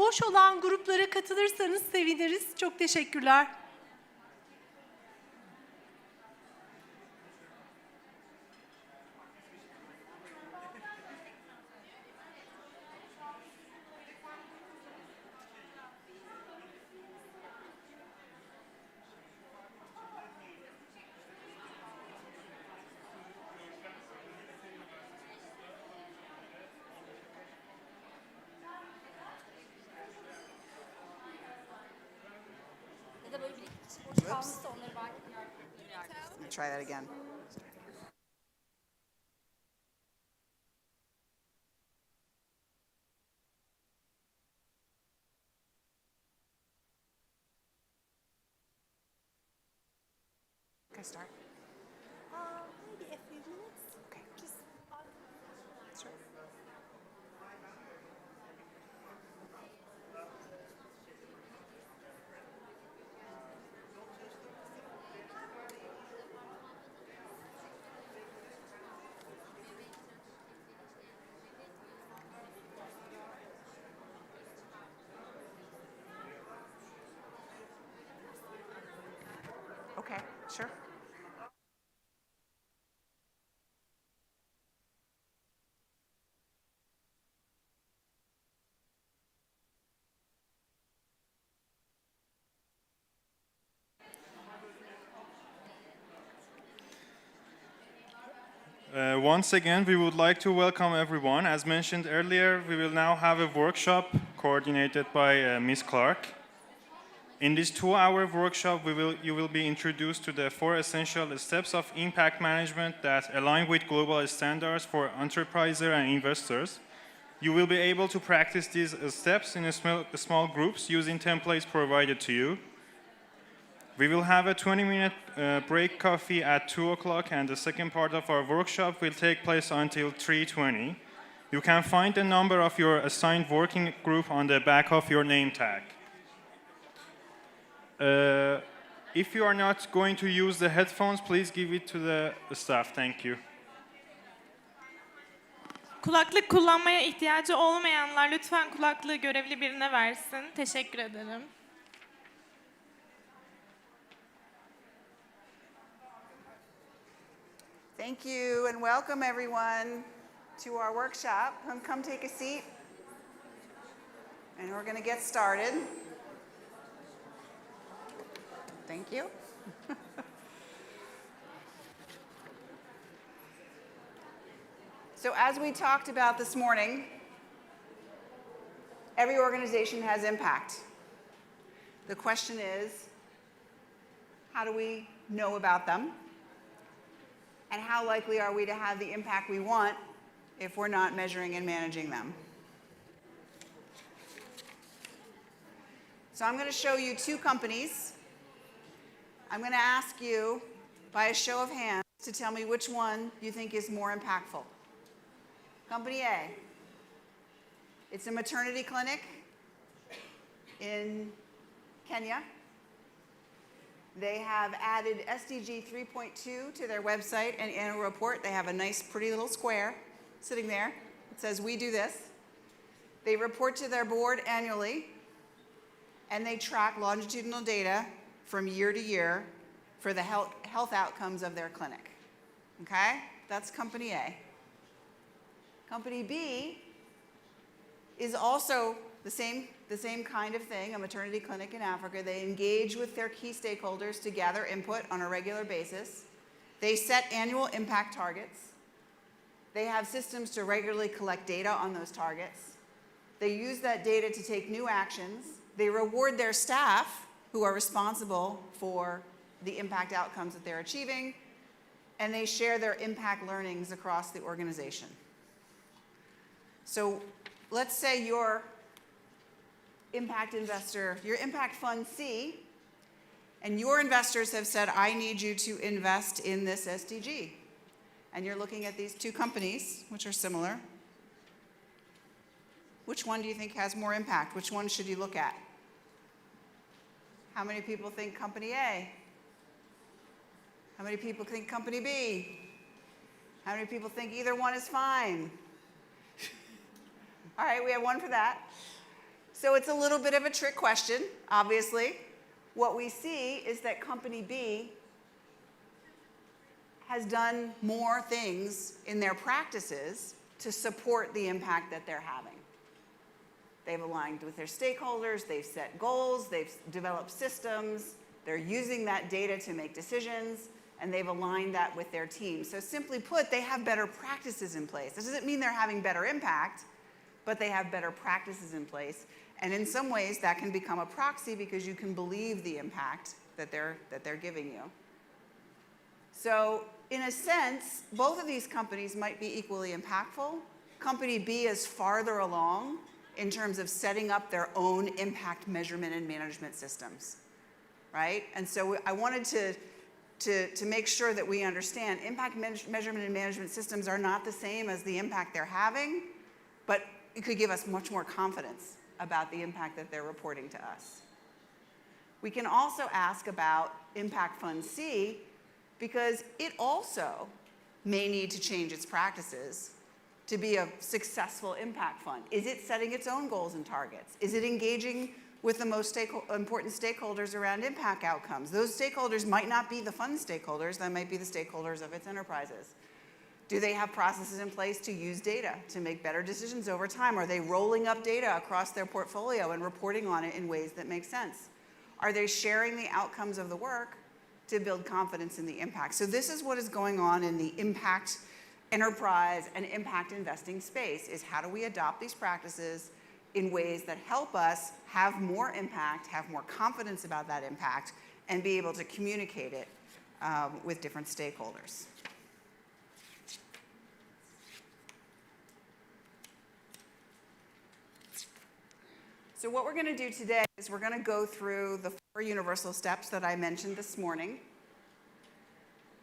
boş olan gruplara katılırsanız seviniriz. Çok teşekkürler. Try that again. Can I start? Maybe a few minutes. Okay. Just, Sure. Okay, sure. Once again, we would like to welcome everyone. As mentioned earlier, we will now have a workshop coordinated by Ms. Clark. In this 2-hour workshop, you will be introduced to the 4 essential steps of impact management that align with global standards for enterprises and investors. You will be able to practice these steps in small groups using templates provided to you. We will have a 20-minute break coffee at 2 o'clock, and the second part of our workshop will take place until 3:20. You can find the number of your assigned working group on the back of your name tag. If you are not going to use the headphones, please give it to the staff. Thank you. Kulaklık kullanmaya ihtiyacı olmayanlar lütfen kulaklığı görevli birine versin. Teşekkür ederim. Thank you and welcome everyone to our workshop. Come take a seat and we're going to get started. Thank you. So as we talked about this morning, every organization has impact. The question is, how do we know about them? And how likely are we to have the impact we want if we're not measuring and managing them? So I'm going to show you 2 companies. I'm going to ask you, by a show of hands, to tell me which one you think is more impactful. Company A. It's a maternity clinic in Kenya. They have added SDG 3.2 to their website and annual report. They have a nice, pretty little square sitting there. It says, "We do this." They report to their board annually, and they track longitudinal data from year to year for the health outcomes of their clinic. Okay? That's Company A. Company B is also the same kind of thing, a maternity clinic in Africa. They engage with their key stakeholders to gather input on a regular basis. They set annual impact targets. They have systems to regularly collect data on those targets. They use that data to take new actions. They reward their staff who are responsible for the impact outcomes that they're achieving, and they share their impact learnings across the organization. So let's say your impact investor, your impact fund C, and your investors have said, "I need you to invest in this SDG." And you're looking at these 2 companies, which are similar. Which one do you think has more impact? Which one should you look at? How many people think Company A? How many people think Company B? How many people think either one is fine? All right, we have one for that. So it's a little bit of a trick question, obviously. What we see is that company B has done more things in their practices to support the impact that they're having. They've aligned with their stakeholders, they've set goals, they've developed systems, they're using that data to make decisions, and they've aligned that with their team. So simply put, they have better practices in place. This doesn't mean they're having better impact, but they have better practices in place. And in some ways, that can become a proxy because you can believe the impact that they're giving you. So in a sense, both of these companies might be equally impactful. Company B is farther along in terms of setting up their own impact measurement and management systems, right? And so I wanted to make sure that we understand impact measurement and management systems are not the same as the impact they're having, but it could give us much more confidence about the impact that they're reporting to us. We can also ask about Impact Fund C because it also may need to change its practices to be a successful impact fund. Is it setting its own goals and targets? Is it engaging with the most important stakeholders around impact outcomes? Those stakeholders might not be the fund stakeholders, that might be the stakeholders of its enterprises. Do they have processes in place to use data to make better decisions over time? Are they rolling up data across their portfolio and reporting on it in ways that make sense? Are they sharing the outcomes of the work to build confidence in the impact? So this is what is going on in the impact enterprise and impact investing space, is how do we adopt these practices in ways that help us have more impact, have more confidence about that impact, and be able to communicate it with different stakeholders. So what we're going to do today is we're going to go through the 4 universal steps that I mentioned this morning.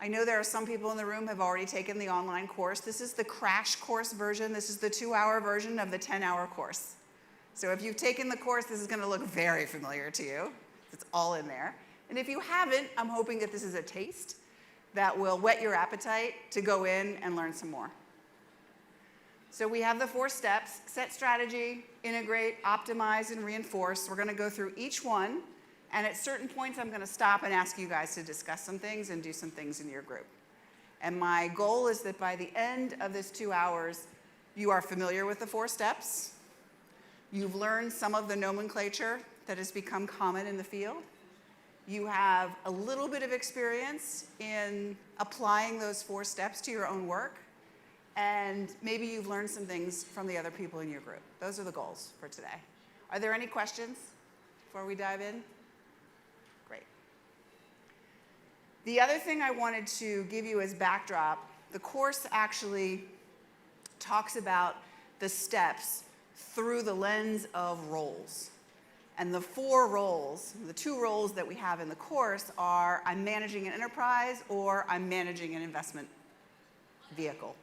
I know there are some people in the room who have already taken the online course. This is the crash course version. This is the 2-hour version of the 10-hour course. So if you've taken the course, this is going to look very familiar to you. It's all in there. And if you haven't, I'm hoping that this is a taste that will whet your appetite to go in and learn some more. So we have the 4 steps: set strategy, integrate, optimize, and reinforce. We're going to go through each one. And at certain points, I'm going to stop and ask you guys to discuss some things and do some things in your group. And my goal is that by the end of this 2 hours, you are familiar with the 4 steps. You've learned some of the nomenclature that has become common in the field. You have a little bit of experience in applying those 4 steps to your own work. And maybe you've learned some things from the other people in your group. Those are the goals for today. Are there any questions before we dive in? Great. The other thing I wanted to give you as backdrop, the course actually talks about the steps through the lens of roles. And the 4 roles, the 2 roles that we have in the course are I'm managing an enterprise or I'm managing an investment vehicle.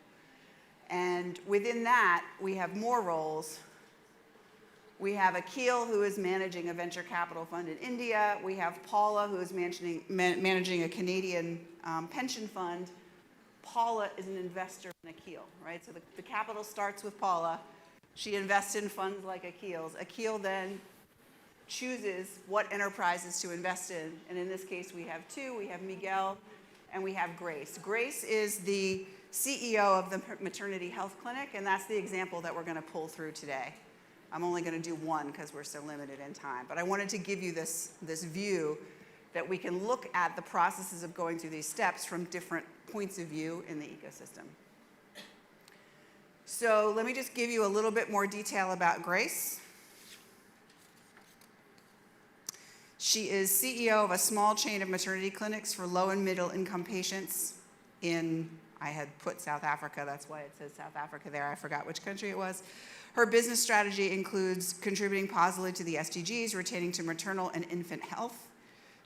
And within that, we have more roles. We have Akil, who is managing a venture capital fund in India. We have Paula, who is managing a Canadian pension fund. Paula is an investor in Akil, right? So the capital starts with Paula. She invests in funds like Akil's. Akil then chooses what enterprises to invest in. And in this case, we have 2. We have Miguel and we have Grace. Grace is the CEO of the maternity health clinic, and that's the example that we're going to pull through today. I'm only going to do one because we're so limited in time. But I wanted to give you this view that we can look at the processes of going through these steps from different points of view in the ecosystem. So let me just give you a little bit more detail about Grace. She is CEO of a small chain of maternity clinics for low and middle income patients in, I had put South Africa, that's why it says South Africa there, I forgot which country it was. Her business strategy includes contributing positively to the SDGs, retaining to maternal and infant health.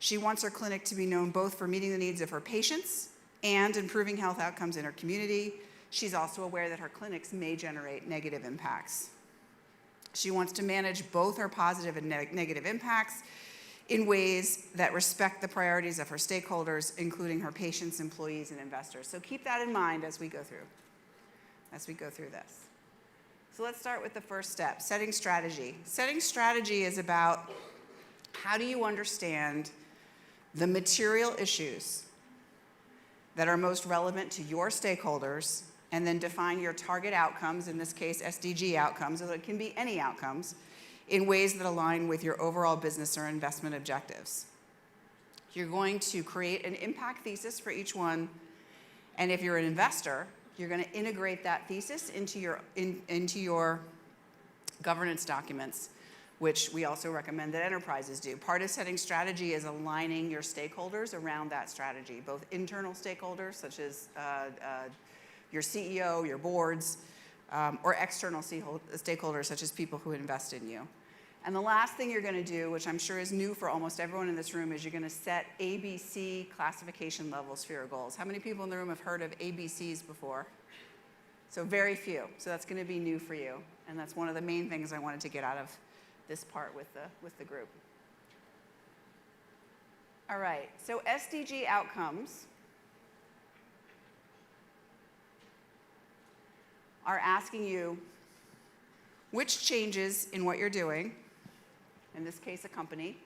She wants her clinic to be known both for meeting the needs of her patients and improving health outcomes in her community. She's also aware that her clinics may generate negative impacts. She wants to manage both her positive and negative impacts in ways that respect the priorities of her stakeholders, including her patients, employees, and investors. So keep that in mind as we go through this. So let's start with the first step, setting strategy. Setting strategy is about how do you understand the material issues that are most relevant to your stakeholders, and then define your target outcomes, in this case SDG outcomes, although it can be any outcomes, in ways that align with your overall business or investment objectives. You're going to create an impact thesis for each one, and if you're an investor, you're going to integrate that thesis into your governance documents, which we also recommend that enterprises do. Part of setting strategy is aligning your stakeholders around that strategy, both internal stakeholders, such as your CEO, your boards, or external stakeholders, such as people who invest in you. And the last thing you're going to do, which I'm sure is new for almost everyone in this room, is you're going to set ABC classification levels for your goals. How many people in the room have heard of ABCs before? So very few. So that's going to be new for you. And that's one of the main things I wanted to get out of this part with the group. All right, so SDG outcomes are asking you which changes in what you're doing, in this case a company,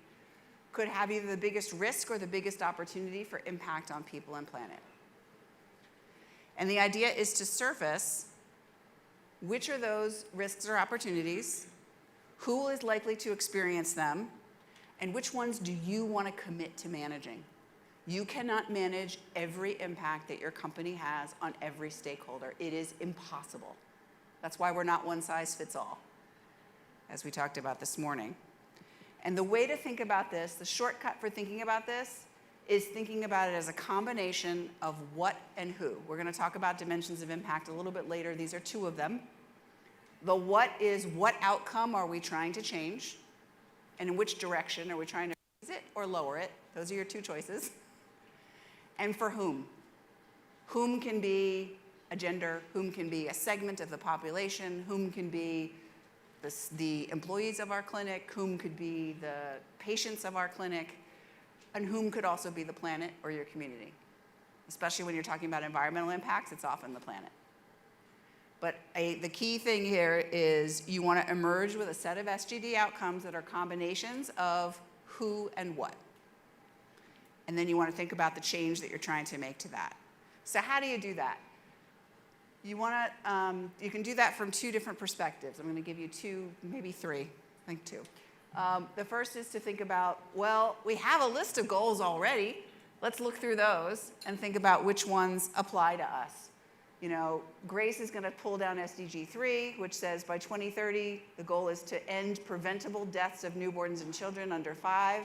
could have either the biggest risk or the biggest opportunity for impact on people and planet. And the idea is to surface which are those risks or opportunities, who is likely to experience them, and which ones do you want to commit to managing. You cannot manage every impact that your company has on every stakeholder. It is impossible. That's why we're not one size fits all, as we talked about this morning. And the way to think about this, the shortcut for thinking about this, is thinking about it as a combination of what and who. We're going to talk about dimensions of impact a little bit later. These are two of them. The what is, what outcome are we trying to change? And in which direction are we trying to raise it or lower it? Those are your two choices. And for whom? Whom can be a gender, whom can be a segment of the population, whom can be the employees of our clinic, whom could be the patients of our clinic, and whom could also be the planet or your community. Especially when you're talking about environmental impacts, it's often the planet. But the key thing here is you want to emerge with a set of SGD outcomes that are combinations of who and what. And then you want to think about the change that you're trying to make to that. So how do you do that? You can do that from two different perspectives. I'm going to give you two, maybe three, I think two. The first is to think about, well, we have a list of goals already. Let's look through those and think about which ones apply to us. You know, Grace is going to pull down SDG 3, which says by 2030, the goal is to end preventable deaths of newborns and children under 5,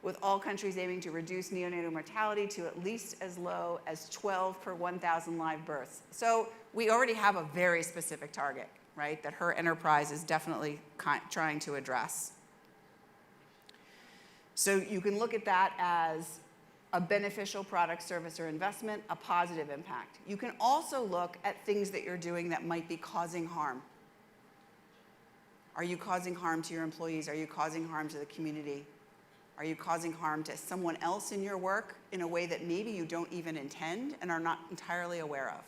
with all countries aiming to reduce neonatal mortality to at least as low as 12 per 1,000 live births. So we already have a very specific target, right, that her enterprise is definitely trying to address. So you can look at that as a beneficial product, service, or investment, a positive impact. You can also look at things that you're doing that might be causing harm. Are you causing harm to your employees? Are you causing harm to the community? Are you causing harm to someone else in your work in a way that maybe you don't even intend and are not entirely aware of?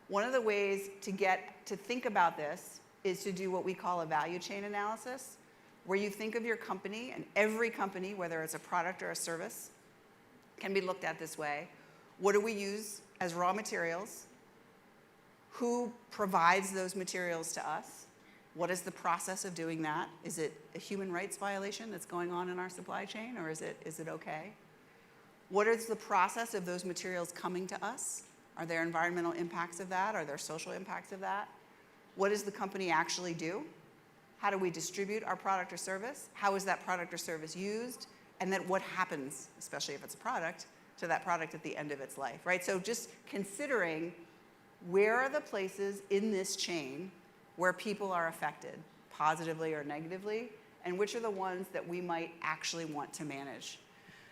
One of the ways to get to think about this is to do what we call a value chain analysis, where you think of your company, and every company, whether it's a product or a service, can be looked at this way. What do we use as raw materials? Who provides those materials to us? What is the process of doing that? Is it a human rights violation that's going on in our supply chain, or is it okay? What is the process of those materials coming to us? Are there environmental impacts of that? Are there social impacts of that? What does the company actually do? How do we distribute our product or service? How is that product or service used? And then what happens, especially if it's a product, to that product at the end of its life, right? So just considering where are the places in this chain where people are affected, positively or negatively, and which are the ones that we might actually want to manage.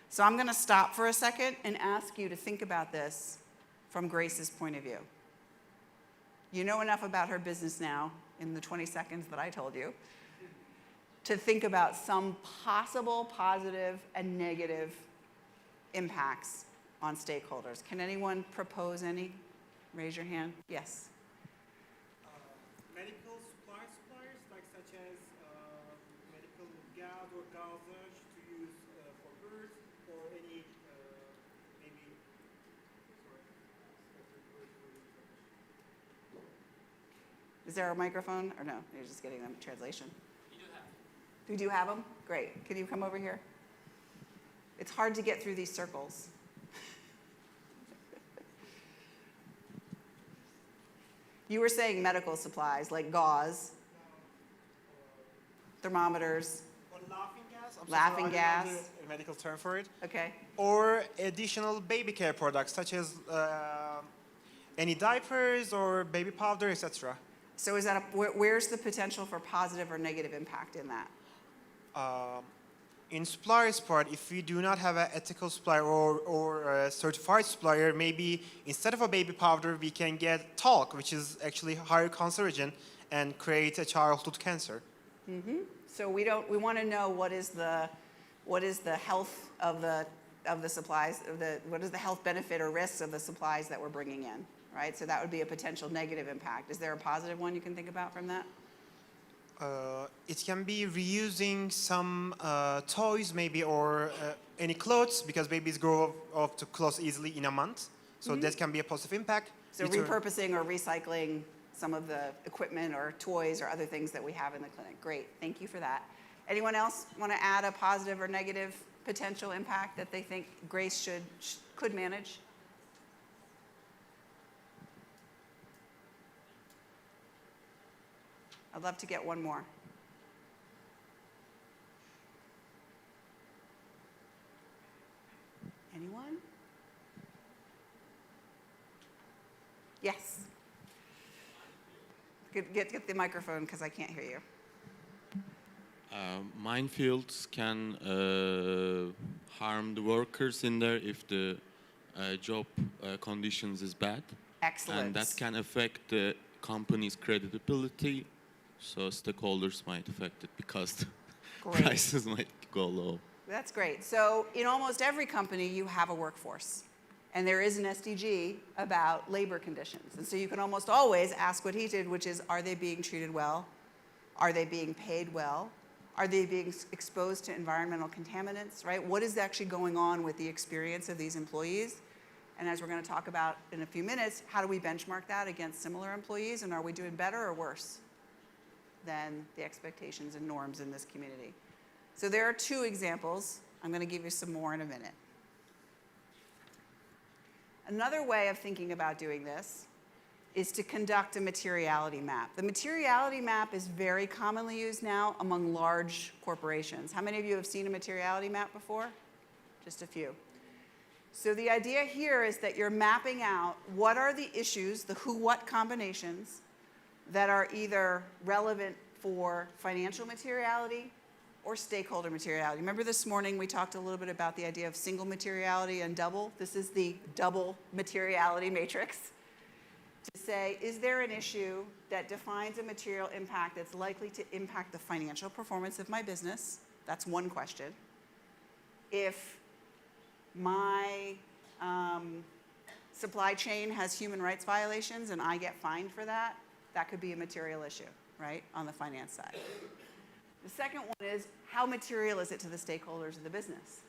So I'm going to stop for a second and ask you to think about this from Grace's point of view. You know enough about her business now, in the 20 seconds that I told you, to think about some possible positive and negative impacts on stakeholders. Can anyone propose any? Raise your hand. Yes. gauzes to use for birds or any maybe. Is there a microphone or no? You're just getting them translation. We do have them? Great. Can you come over here? It's hard to get through these circles. You were saying medical supplies like gauze, thermometers, Or laughing gas. I'm so Laughing sorry, I don't know gas. the medical term for it. okay? Or additional baby care products such as any diapers or baby powder, etc. So is that where's the potential for positive or negative impact in that? In supplier's part, if we do not have an ethical supplier or a certified supplier, maybe instead of a baby powder, we can get talc, which is actually higher cancerogen and create a childhood cancer. So we want to know what is the health of the supplies, what is the health benefit or risks of the supplies that we're bringing in, right? So that would be a potential negative impact. Is there a positive one you can think about from that? It can be reusing some toys maybe or any clothes because babies grow up to clothes easily in a month. So that can be a positive impact. So repurposing or recycling some of the equipment or toys or other things that we have in the clinic. Great, thank you for that. Anyone else want to add a positive or negative potential impact that they think Grace could manage? I'd love to get one more. Anyone? Yes. Get the microphone because I can't hear you. Minefields can harm the workers in there if the job conditions is bad. Excellent. And that can affect the company's credibility, so stakeholders might affect it because the Great. prices might go low. That's great. So in almost every company, you have a workforce. And there is an SDG about labor conditions. And so you can almost always ask what he did, which is, are they being treated well? Are they being paid well? Are they being exposed to environmental contaminants, right? What is actually going on with the experience of these employees? And as we're going to talk about in a few minutes, how do we benchmark that against similar employees? And are we doing better or worse than the expectations and norms in this community? So there are two examples. I'm going to give you some more in a minute. Another way of thinking about doing this is to conduct a materiality map. The materiality map is very commonly used now among large corporations. How many of you have seen a materiality map before? Just a few. So the idea here is that you're mapping out what are the issues, the who-what combinations, that are either relevant for financial materiality or stakeholder materiality. Remember this morning we talked a little bit about the idea of single materiality and double? This is the double materiality matrix. To say, is there an issue that defines a material impact that's likely to impact the financial performance of my business? That's one question. If my supply chain has human rights violations and I get fined for that, that could be a material issue, right, on the finance side. The second one is, how material is it to the stakeholders of the business?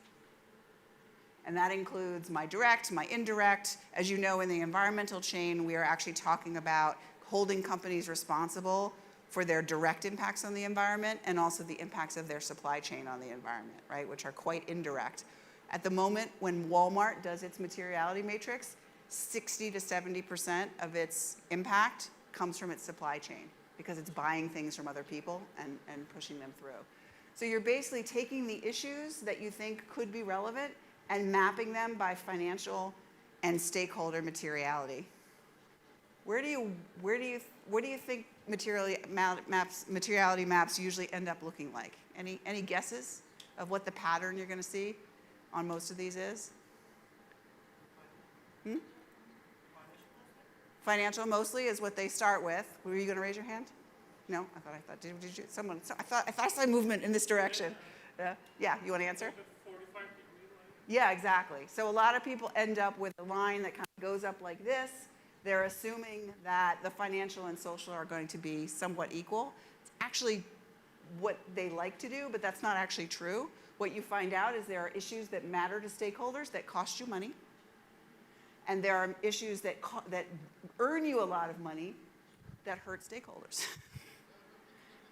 And that includes my direct, my indirect. As you know, in the environmental chain, we are actually talking about holding companies responsible for their direct impacts on the environment and also the impacts of their supply chain on the environment, right, which are quite indirect. At the moment, when Walmart does its materiality matrix, 60 to 70% of its impact comes from its supply chain because it's buying things from other people and pushing them through. So you're basically taking the issues that you think could be relevant and mapping them by financial and stakeholder materiality. Where do you think materiality maps usually end up looking like? Any guesses of what the pattern you're going to see on most of these is? Financial mostly is what they start with. Were you going to raise your hand? No, I thought. Did you? Someone? I thought I saw movement in this direction. Yeah. You want to answer? Yeah, exactly. So a lot of people end up with a line that kind of goes up like this. They're assuming that the financial and social are going to be somewhat equal. It's actually what they like to do, but that's not actually true. What you find out is there are issues that matter to stakeholders that cost you money, and there are issues that earn you a lot of money that hurt stakeholders.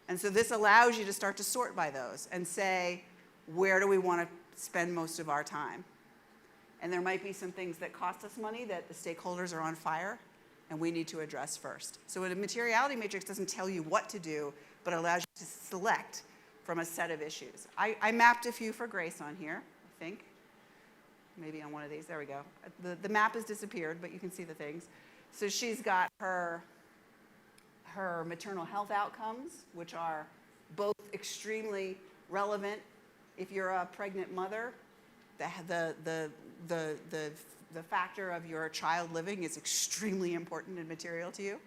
And so this allows you to start to sort by those and say, where do we want to spend most of our time? And there might be some things that cost us money that the stakeholders are on fire and we need to address first. So a materiality matrix doesn't tell you what to do, but it allows you to select from a set of issues. I mapped a few for Grace on here, I think. Maybe on one of these, there we go. The map has disappeared, but you can see the things. So she's got her maternal health outcomes, which are both extremely relevant. If you're a pregnant mother, the factor of your child living is extremely important and material to you.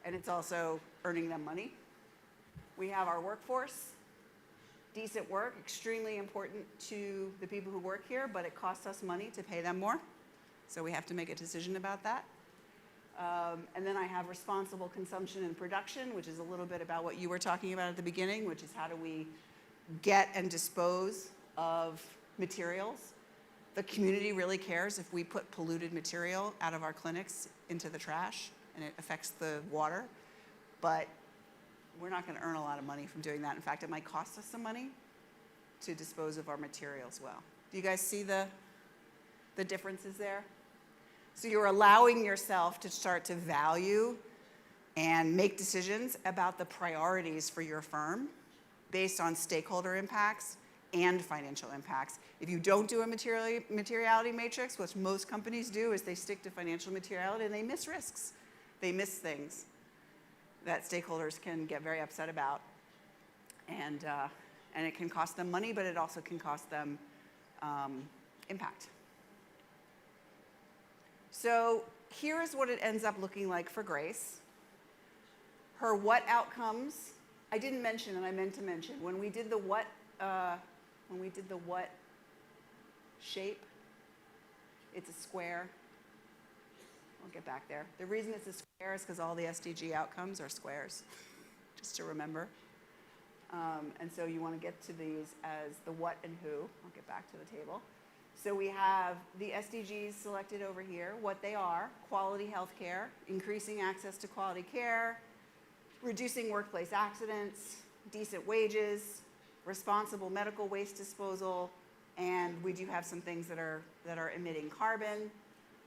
And it's also earning them money. We have our workforce. Decent work, extremely important to the people who work here, but it costs us money to pay them more. So we have to make a decision about that. And then I have responsible consumption and production, which is a little bit about what you were talking about at the beginning, which is how do we get and dispose of materials. The community really cares if we put polluted material out of our clinics into the trash, and it affects the water. But we're not going to earn a lot of money from doing that. In fact, it might cost us some money to dispose of our materials well. Do you guys see the differences there? So you're allowing yourself to start to value and make decisions about the priorities for your firm based on stakeholder impacts and financial impacts. If you don't do a materiality matrix, what most companies do is they stick to financial materiality and they miss risks. They miss things that stakeholders can get very upset about. And it can cost them money, but it also can cost them impact. So here is what it ends up looking like for Grace. Her what outcomes, I didn't mention, and I meant to mention, when we did the what shape, it's a square. I'll get back there. The reason it's a square is because all the SDG outcomes are squares, just to remember. And so you want to get to these as the what and who. I'll get back to the table. So we have the SDGs selected over here, what they are: quality health care, increasing access to quality care, reducing workplace accidents, decent wages, responsible medical waste disposal, and we do have some things that are emitting carbon.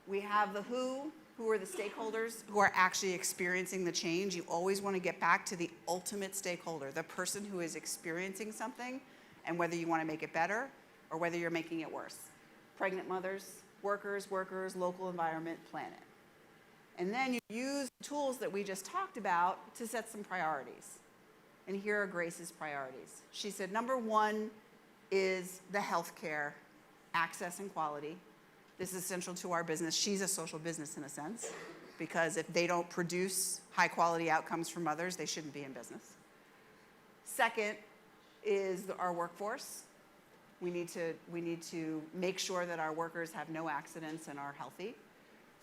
We have the who are the stakeholders who are actually experiencing the change. You always want to get back to the ultimate stakeholder, the person who is experiencing something, and whether you want to make it better or whether you're making it worse. Pregnant mothers, workers, local environment, planet. And then you use the tools that we just talked about to set some priorities. And here are Grace's priorities. She said, number one is the healthcare access and quality. This is central to our business. She's a social business in a sense, because if they don't produce high quality outcomes for mothers, they shouldn't be in business. Second is our workforce. We need to make sure that our workers have no accidents and are healthy.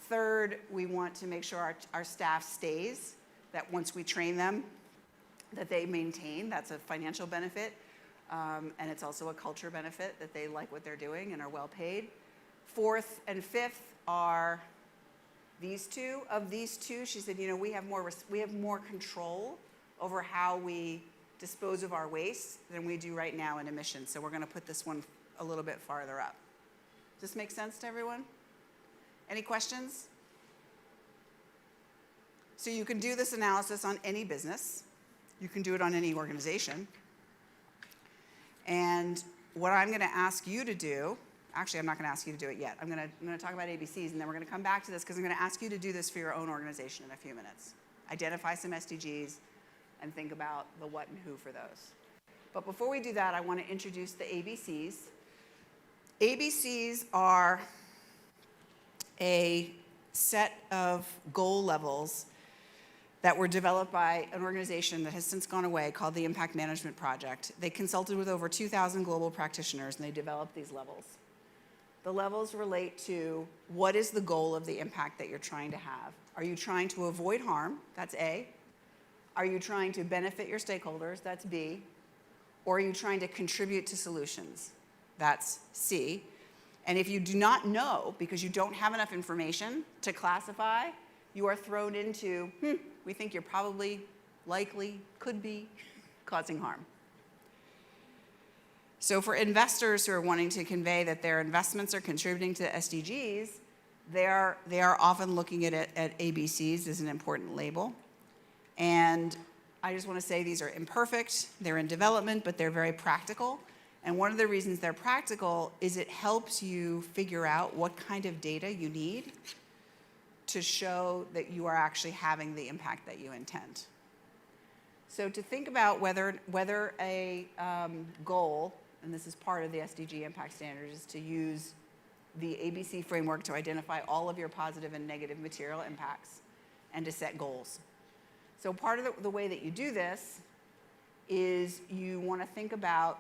Third, we want to make sure our staff stays, that once we train them, that they maintain. That's a financial benefit, and it's also a culture benefit, that they like what they're doing and are well paid. Fourth and fifth are these two. Of these two, she said, we have more control over how we dispose of our waste than we do right now in emissions. So we're going to put this one a little bit farther up. Does this make sense to everyone? Any questions? So you can do this analysis on any business. You can do it on any organization. And what I'm going to ask you to do, actually, I'm not going to ask you to do it yet. I'm going to talk about ABCs, and then we're going to come back to this because I'm going to ask you to do this for your own organization in a few minutes. Identify some SDGs and think about the what and who for those. But before we do that, I want to introduce the ABCs. ABCs are a set of goal levels that were developed by an organization that has since gone away called the Impact Management Project. They consulted with over 2,000 global practitioners, and they developed these levels. The levels relate to what is the goal of the impact that you're trying to have. Are you trying to avoid harm? That's A. Are you trying to benefit your stakeholders? That's B. Or are you trying to contribute to solutions? That's C. And if you do not know, because you don't have enough information to classify, you are thrown into, we think you're probably, likely, could be causing harm. So for investors who are wanting to convey that their investments are contributing to SDGs, they are often looking at it at ABCs as an important label. And I just want to say these are imperfect, they're in development, but they're very practical. And one of the reasons they're practical is it helps you figure out what kind of data you need to show that you are actually having the impact that you intend. So to think about whether a goal, and this is part of the SDG impact standards, is to use the ABC framework to identify all of your positive and negative material impacts and to set goals. So part of the way that you do this is you want to think about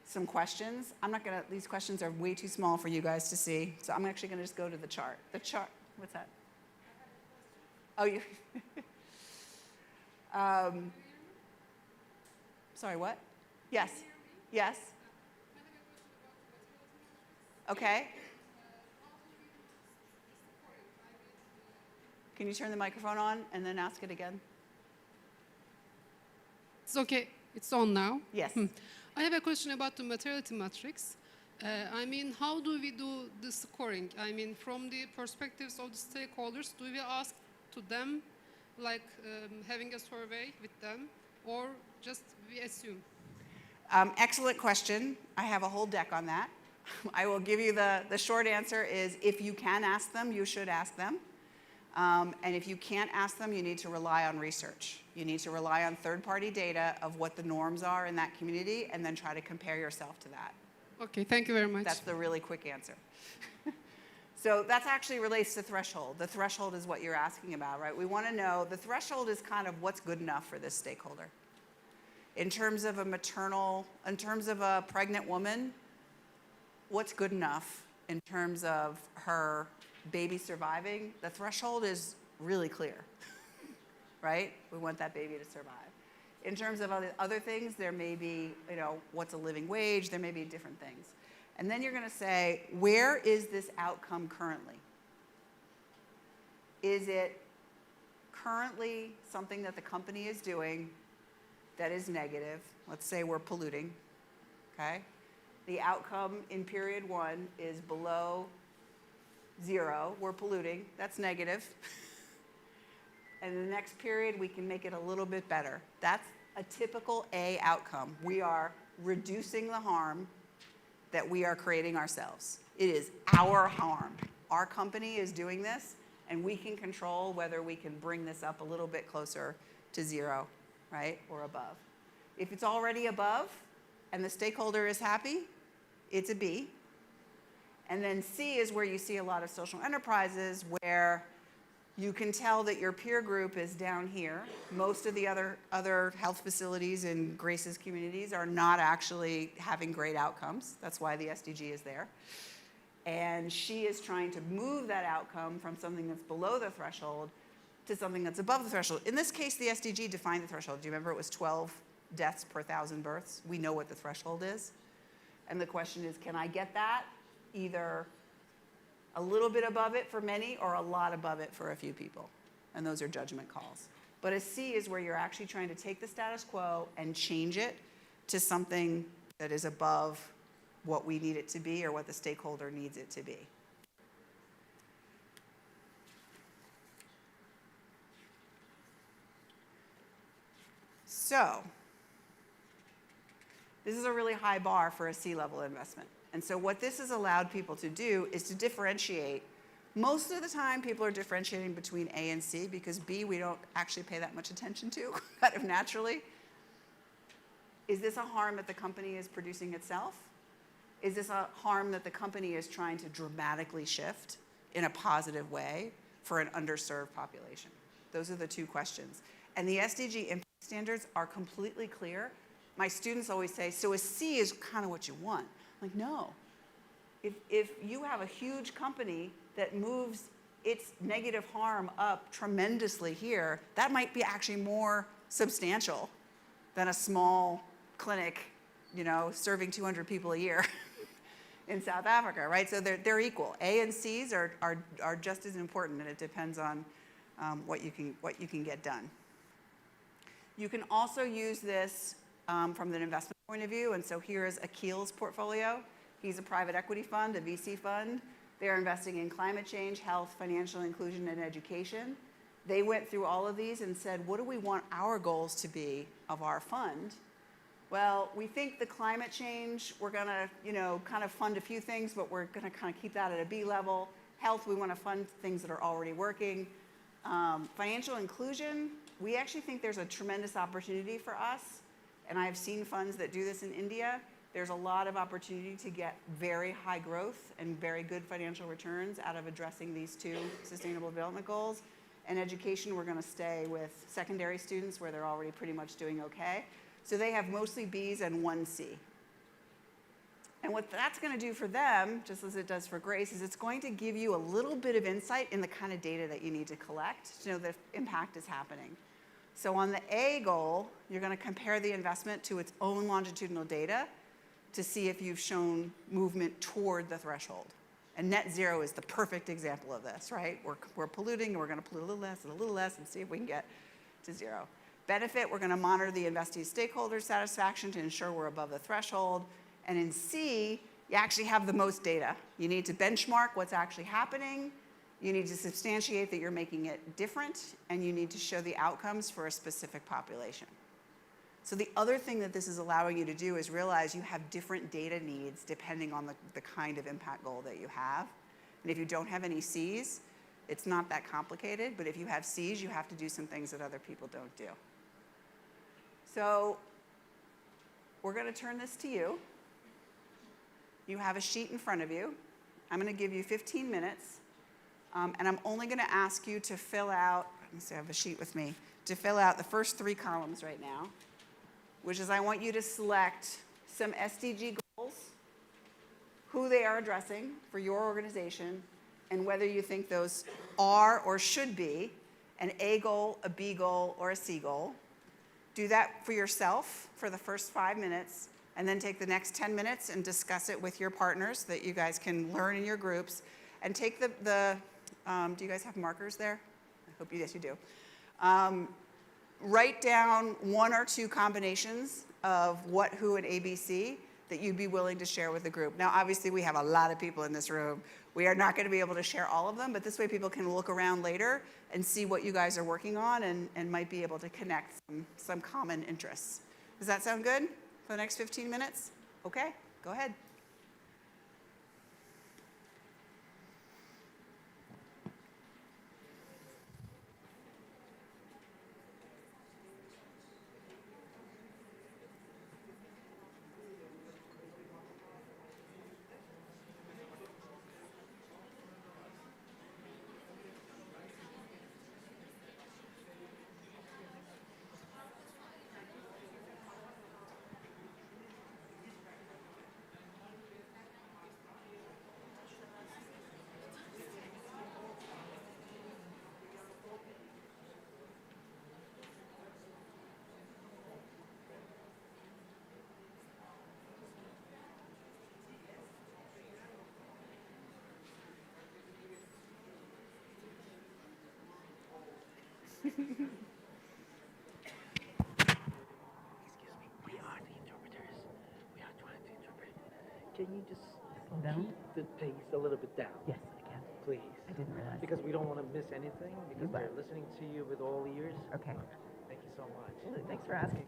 some questions. I'm not going to, these questions are way too small for you guys to see, so I'm actually going to just go to the chart. The chart, what's that? Oh, you, sorry, what? Yes, yes. Okay. Can you turn the microphone on and then ask it again? It's okay. It's on now. Yes. I have a question about the materiality matrix. I mean, how do we do the scoring? I mean, from the perspectives of the stakeholders, do we ask to them, like having a survey with them, or just we assume? Excellent question. I have a whole deck on that. I will give you the short answer is if you can ask them, you should ask them. And if you can't ask them, you need to rely on research. You need to rely on third-party data of what the norms are in that community and then try to compare yourself to that. Okay, thank you very much. That's the really quick answer. So that actually relates to threshold. The threshold is what you're asking about, right? We want to know, the threshold is kind of what's good enough for this stakeholder. In terms of a pregnant woman, what's good enough in terms of her baby surviving? The threshold is really clear, right? We want that baby to survive. In terms of other things, there may be, what's a living wage? There may be different things. And then you're going to say, where is this outcome currently? Is it currently something that the company is doing that is negative? Let's say we're polluting, okay? The outcome in period 1 is below 0. We're polluting. That's negative. And in the next period, we can make it a little bit better. That's a typical A outcome. We are reducing the harm that we are creating ourselves. It is our harm. Our company is doing this, and we can control whether we can bring this up a little bit closer to 0, right, or above. If it's already above and the stakeholder is happy, it's a B. And then C is where you see a lot of social enterprises where you can tell that your peer group is down here. Most of the other health facilities in Grace's communities are not actually having great outcomes. That's why the SDG is there. And she is trying to move that outcome from something that's below the threshold to something that's above the threshold. In this case, the SDG defined the threshold. Do you remember it was 12 deaths per 1,000 births? We know what the threshold is. And the question is, can I get that either a little bit above it for many or a lot above it for a few people? And those are judgment calls. But a C is where you're actually trying to take the status quo and change it to something that is above what we need it to be or what the stakeholder needs it to be. So, this is a really high bar for a C-level investment. And so what this has allowed people to do is to differentiate. Most of the time, people are differentiating between A and C because B, we don't actually pay that much attention to, kind of naturally. Is this a harm that the company is producing itself? Is this a harm that the company is trying to dramatically shift in a positive way for an underserved population? Those are the two questions. And the SDG impact standards are completely clear. My students always say, so a C is kind of what you want. I'm like, no. If you have a huge company that moves its negative harm up tremendously here, that might be actually more substantial than a small clinic, you know, serving 200 people a year in South Africa, right? So they're equal. A and C's are just as important, and it depends on what you can get done. You can also use this from an investment point of view, and so here is Akil's portfolio. He's a private equity fund, a VC fund. They're investing in climate change, health, financial inclusion, and education. They went through all of these and said, what do we want our goals to be of our fund? Well, we think the climate change, we're gonna, you know, kind of fund a few things, but we're gonna kind of keep that at a B level. Health, we wanna fund things that are already working. Financial inclusion, we actually think there's a tremendous opportunity for us, and I've seen funds that do this in India. There's a lot of opportunity to get very high growth and very good financial returns out of addressing these two sustainable development goals. And education, we're gonna stay with secondary students where they're already pretty much doing okay. So they have mostly B's and one C. And what that's gonna do for them, just as it does for Grace, is it's going to give you a little bit of insight in the kind of data that you need to collect to know that impact is happening. So on the A goal, you're gonna compare the investment to its own longitudinal data to see if you've shown movement toward the threshold. And net zero is the perfect example of this, right? We're polluting, and we're gonna pollute a little less, and see if we can get to zero. Benefit, we're gonna monitor the investee stakeholder satisfaction to ensure we're above the threshold. And in C, you actually have the most data. You need to benchmark what's actually happening, you need to substantiate that you're making it different, and you need to show the outcomes for a specific population. So the other thing that this is allowing you to do is realize you have different data needs depending on the kind of impact goal that you have. And if you don't have any C's, it's not that complicated, but if you have C's, you have to do some things that other people don't do. So we're gonna turn this to you. You have a sheet in front of you. I'm gonna give you 15 minutes, and I'm only gonna ask you to fill out, let me see, I have a sheet with me, to fill out the first 3 columns right now, which is I want you to select some SDG goals, who they are addressing for your organization, and whether you think those are or should be an A goal, a B goal, or a C goal. Do that for yourself for the first 5 minutes, and then take the next 10 minutes and discuss it with your partners that you guys can learn in your groups. And take do you guys have markers there? I hope yes, you do. Write down 1 or 2 combinations of what, who, and ABC that you'd be willing to share with the group. Now, obviously, we have a lot of people in this room. We are not going to be able to share all of them, but this way people can look around later and see what you guys are working on and might be able to connect some common interests. Does that sound good for the next 15 minutes? Okay, go ahead. Can you just keep the pace a little bit down? Yes, I can. Please. I didn't realize. Because we don't want to miss anything, because bet. we're listening to you with all ears. Okay. Thank you so much. Thanks for asking.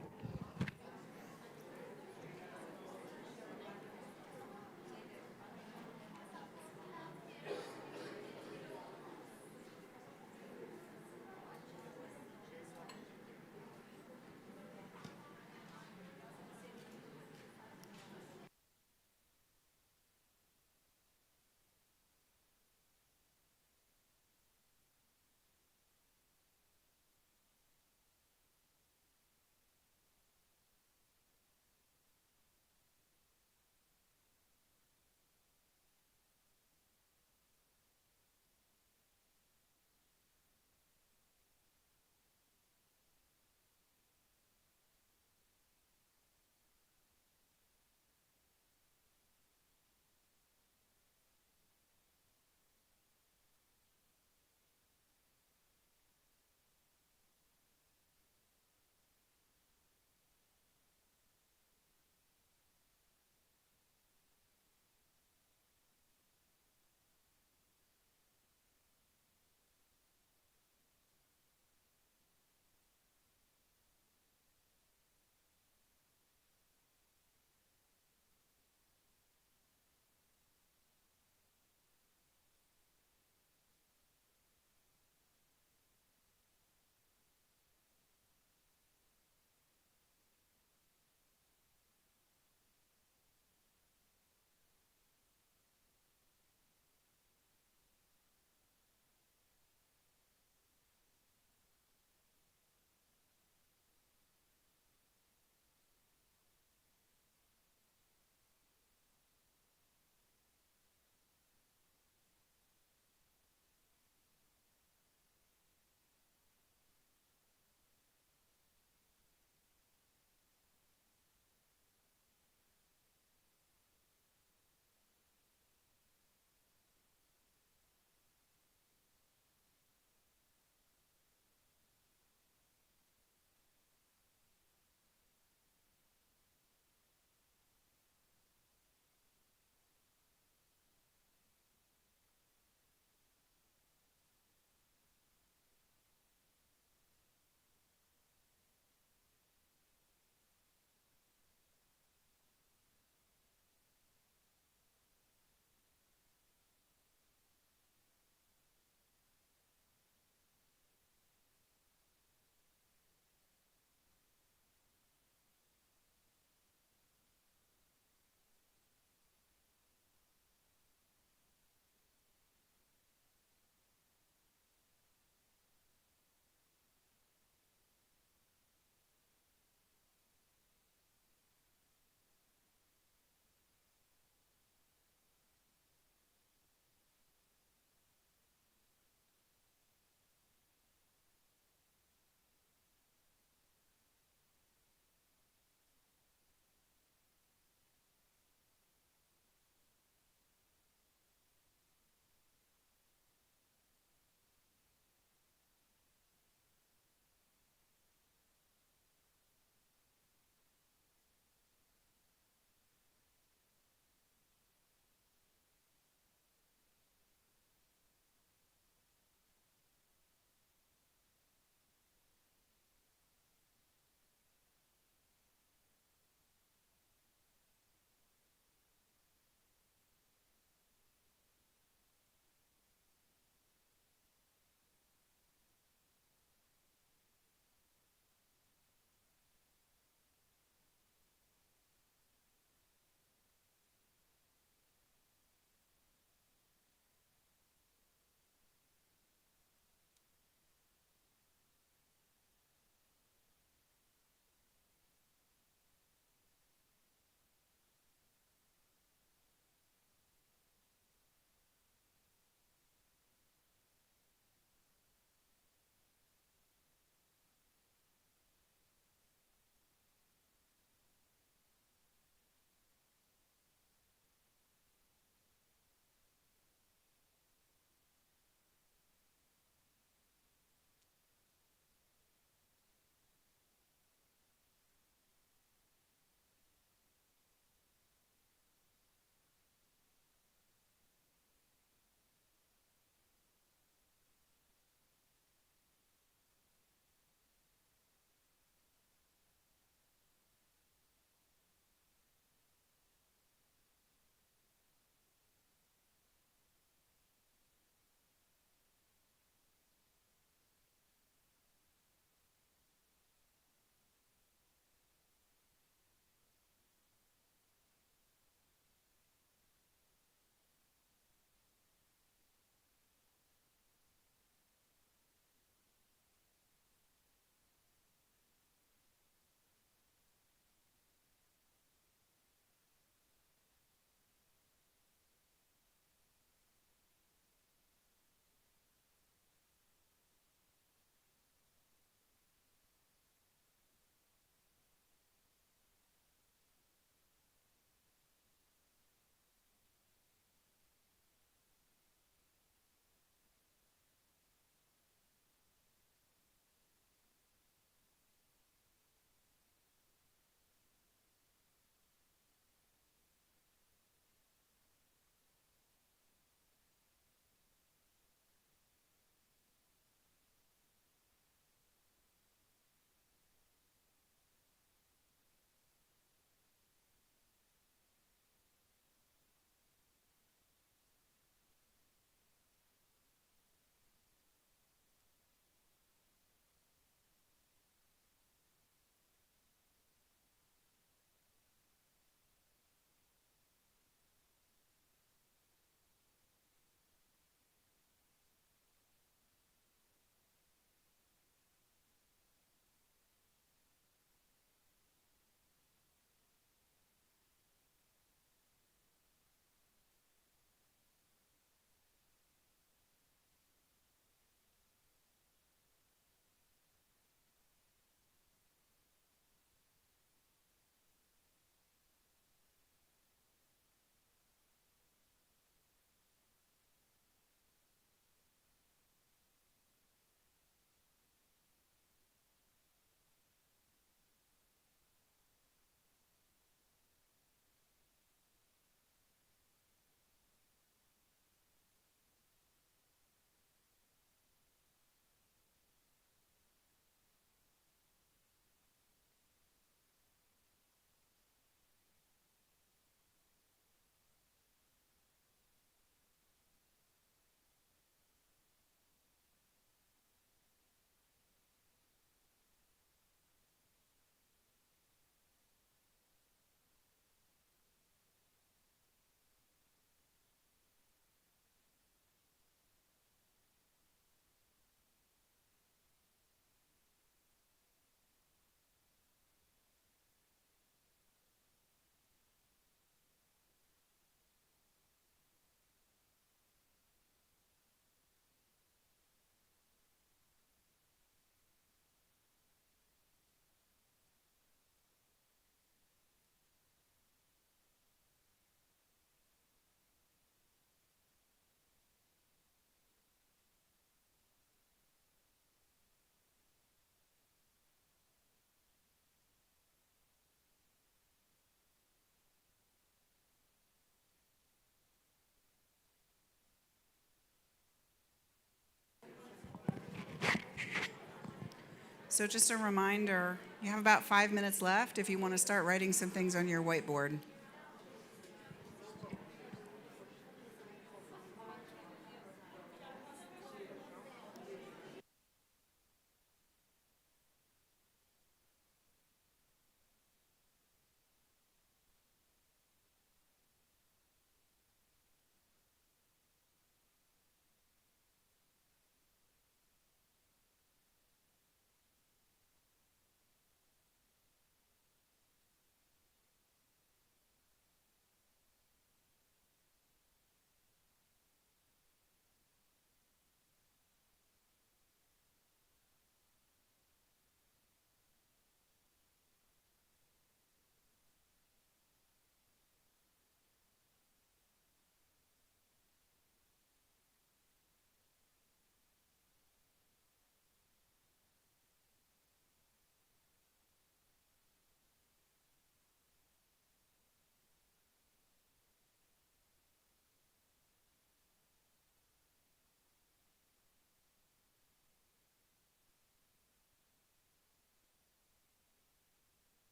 So just a reminder, you have about 5 minutes left if you want to start writing some things on your whiteboard.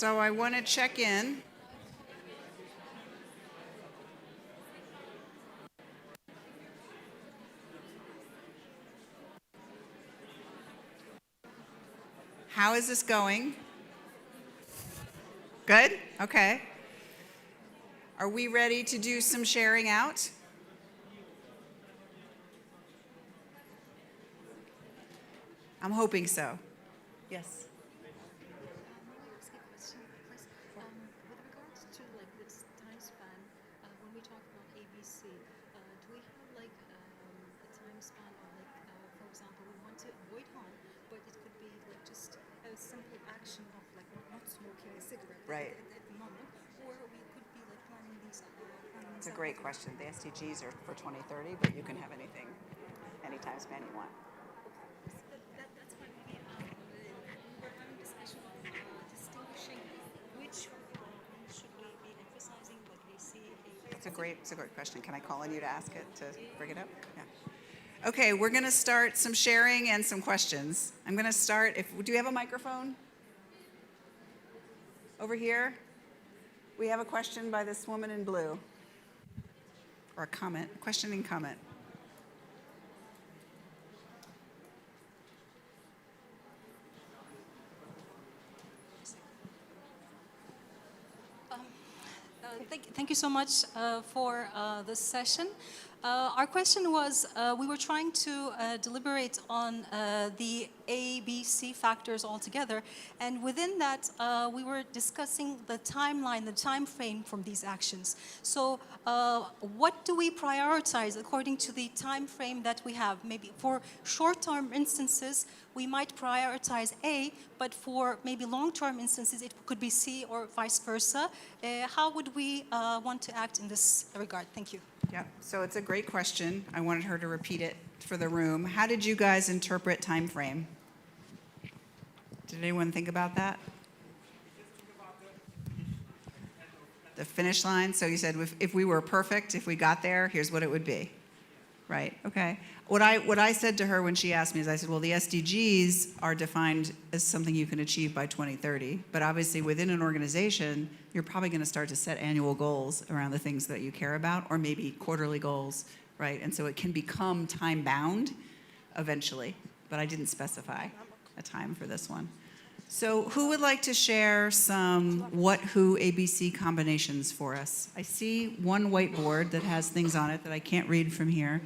So I want to check in. How is this going? Good? Okay. Are we ready to do some sharing out? I'm hoping so. Yes. With regards to like this time span, when we talk about ABC, do we have like a time span of like, for example, we want to avoid harm, but it could be like just a simple action of like not smoking a cigarette Right. at the moment, or we could be like planning these. It's a great question. The SDGs are for 2030, but you can have anything, any time span you want. That's why we were having discussion of distinguishing which should we be emphasizing, like they see It's a great question. Can I call on you to ask it, to bring it up? Yeah. Okay, we're going to start some sharing and some questions. I'm going to start, do you have a microphone? Over here? We have a question by this woman in blue. Or a comment, question and comment. Thank you so much for this session. Our question was, we were trying to deliberate on the A, B, C factors altogether, and within that, we were discussing the timeline, the time frame from these actions. So what do we prioritize according to the time frame that we have? Maybe for short-term instances, we might prioritize A, but for maybe long-term instances, it could be C or vice versa. How would we want to act in this regard? Thank you. Yeah, so it's a great question. I wanted her to repeat it for the room. How did you guys interpret time frame? Did anyone think about that? The finish line? So you said if we were perfect, if we got there, here's what it would be. Right, okay. What I said to her when she asked me is I said, well, the SDGs are defined as something you can achieve by 2030, but obviously within an organization, you're probably going to start to set annual goals around the things that you care about, or maybe quarterly goals, right? And so it can become time-bound eventually, but I didn't specify a time for this one. So who would like to share some what, who, ABC combinations for us? I see one whiteboard that has things on it that I can't read from here.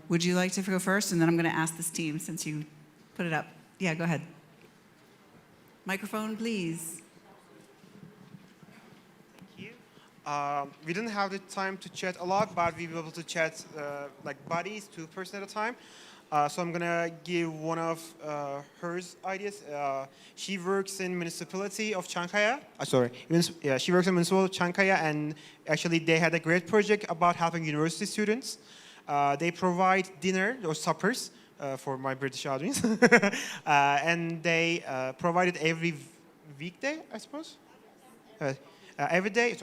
Would you like to go first? And then I'm going to ask this team since you put it up. Yeah, go ahead. Microphone, please. Thank you. We didn't have the time to chat a lot, but we were able to chat like buddies, 2 person at a time. So I'm gonna give one of her ideas. She works in municipality of Çankaya. She works in municipality of Çankaya, and actually they had a great project about helping university students. They provide dinner or suppers for my British audience, and they provide it every weekday, I suppose. Every day,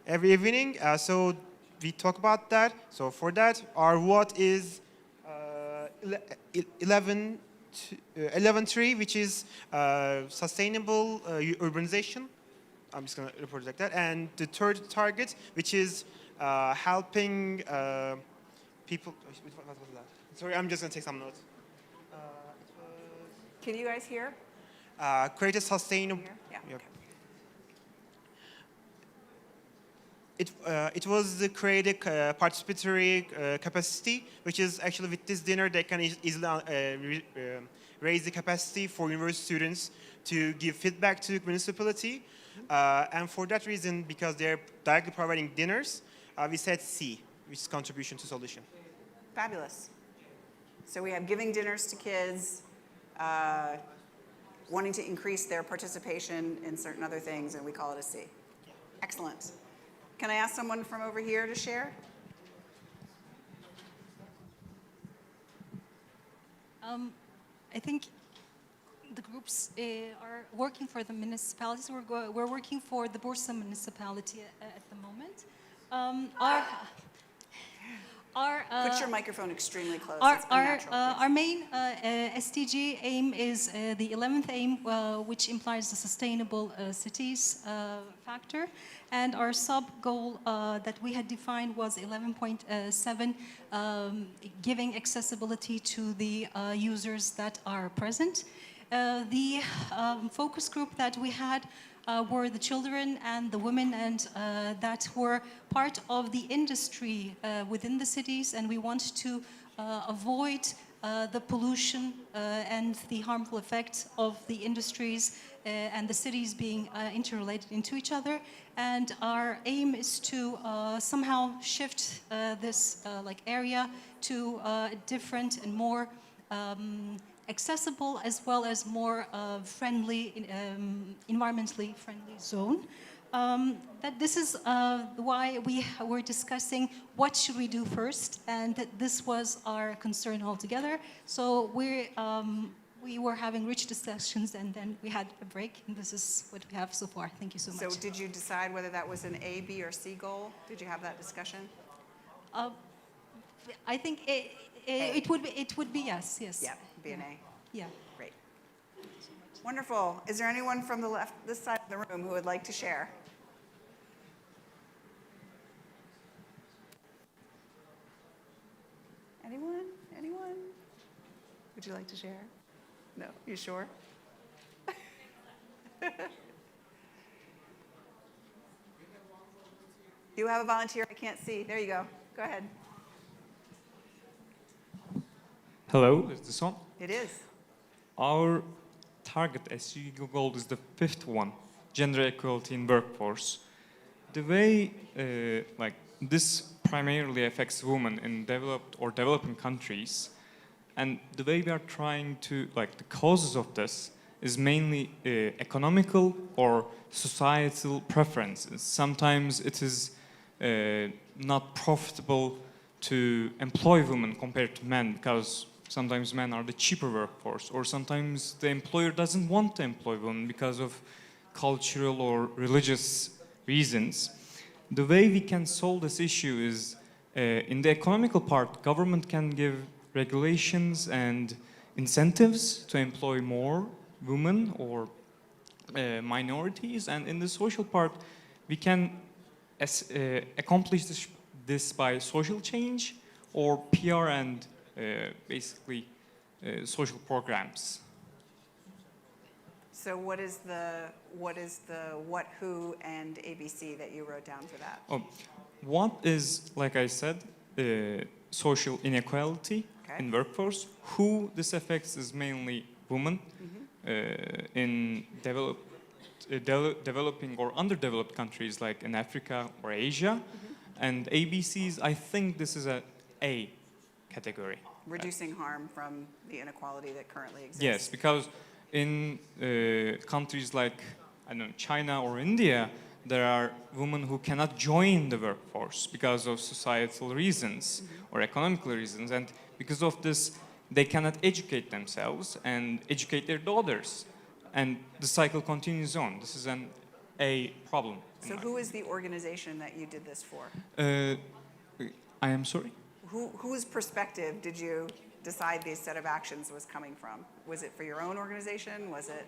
every evening. So we talk about that. So for that, our what is 11.3, which is sustainable urbanization. I'm just going to report it like that. And the third target, which is helping people. What was that? Sorry, I'm just going to take some notes. Can you guys hear? Create a sustainable. Yeah. Yep. It was the creative participatory capacity, which is actually with this dinner they can easily raise the capacity for university students to give feedback to the municipality. And for that reason, because they're directly providing dinners, we said C, which is contribution to solution. Fabulous. So we have giving dinners to kids, wanting to increase their participation in certain other things, and we call it a C. Excellent. Can I ask someone from over here to share? I think the groups are working for the municipalities. We're working for the Bursa municipality at the moment. Our, Put your microphone extremely close. Our, It's our, unnatural. our main SDG aim is the 11th aim, which implies the sustainable cities factor. And our sub-goal that we had defined was 11.7, giving accessibility to the users that are present. The focus group that we had were the children and the women, and that were part of the industry within the cities, and we want to avoid the pollution and the harmful effects of the industries and the cities being interrelated into each other. And our aim is to somehow shift this area to a different and more accessible as well as more friendly, environmentally friendly zone. That this is why we were discussing what should we do first, and that this was our concern altogether. So we were having rich discussions, and then we had a break, and this is what we have so far. Thank you so much. So did you decide whether that was an A, B, or C goal? Did you have that discussion? I think it would be yes. Yeah, B and A. Yeah. Great. Wonderful. Is there anyone from the left, this side of the room, who would like to share? Anyone? Anyone? Would you like to share? No? You sure? You have a volunteer I can't see. There you go. Go ahead. Hello, is this on? It is. Our target SDG goal is the fifth one, gender equality in workforce. The way this primarily affects women in developed or developing countries, and the way we are trying to, the causes of this is mainly economical or societal preferences. Sometimes it is not profitable to employ women compared to men, because sometimes men are the cheaper workforce, or sometimes the employer doesn't want to employ women because of cultural or religious reasons. The way we can solve this issue is, in the economical part, government can give regulations and incentives to employ more women or minorities, and in the social part, we can accomplish this by social change or PR and basically social programs. So what is the what, who, and ABC that you wrote down for that? Oh, what is, like I said, social inequality in workforce. Who this affects is mainly women in developing or underdeveloped countries like in Africa or Asia. And ABCs, I think this is A category. Reducing harm from the inequality that currently exists. Yes, because in countries like, I don't know, China or India, there are women who cannot join the workforce because of societal reasons or economical reasons, and because of this, they cannot educate themselves and educate their daughters, and the cycle continues on. This is an A problem. So who is the organization that you did this for? I am sorry? Whose perspective did you decide these set of actions was coming from? Was it for your own organization? Was it?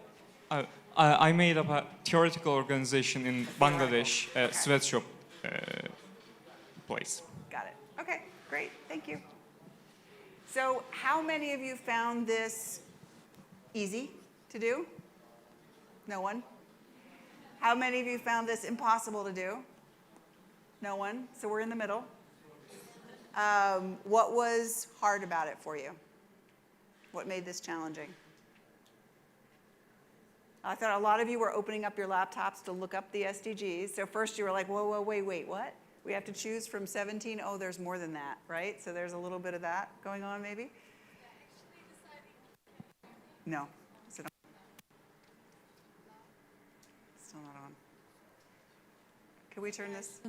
I made up a theoretical organization in Bangladesh, a sweatshop place. Got it. Okay, great. Thank you. So how many of you found this easy to do? No one? How many of you found this impossible to do? No one? So we're in the middle. What was hard about it for you? What made this challenging? I thought a lot of you were opening up your laptops to look up the SDGs. So first you were like, whoa, wait, what? We have to choose from 17? Oh, there's more than that, right? So there's a little bit of that going on maybe? No. Still not on. Can we turn this?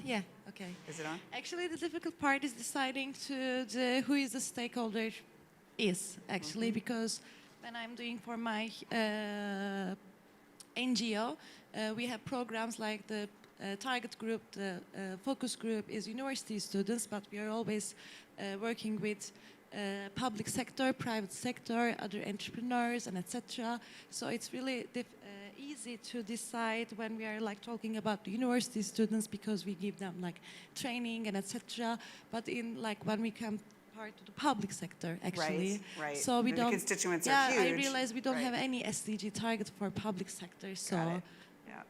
Yeah, okay. Is it on? Actually, the difficult part is deciding who is the stakeholder actually, because when I'm doing for my NGO, we have programs like the target group, the focus group is university students, but we are always working with public sector, private sector, other entrepreneurs, and etc. So it's really easy to decide when we are like talking about the university students because we give them like training and etc. But in like when we come part to the public sector actually, right. so we The don't. constituents are yeah, huge. I realize we don't Right. have any SDG target for public sector. So. Got it. Yeah.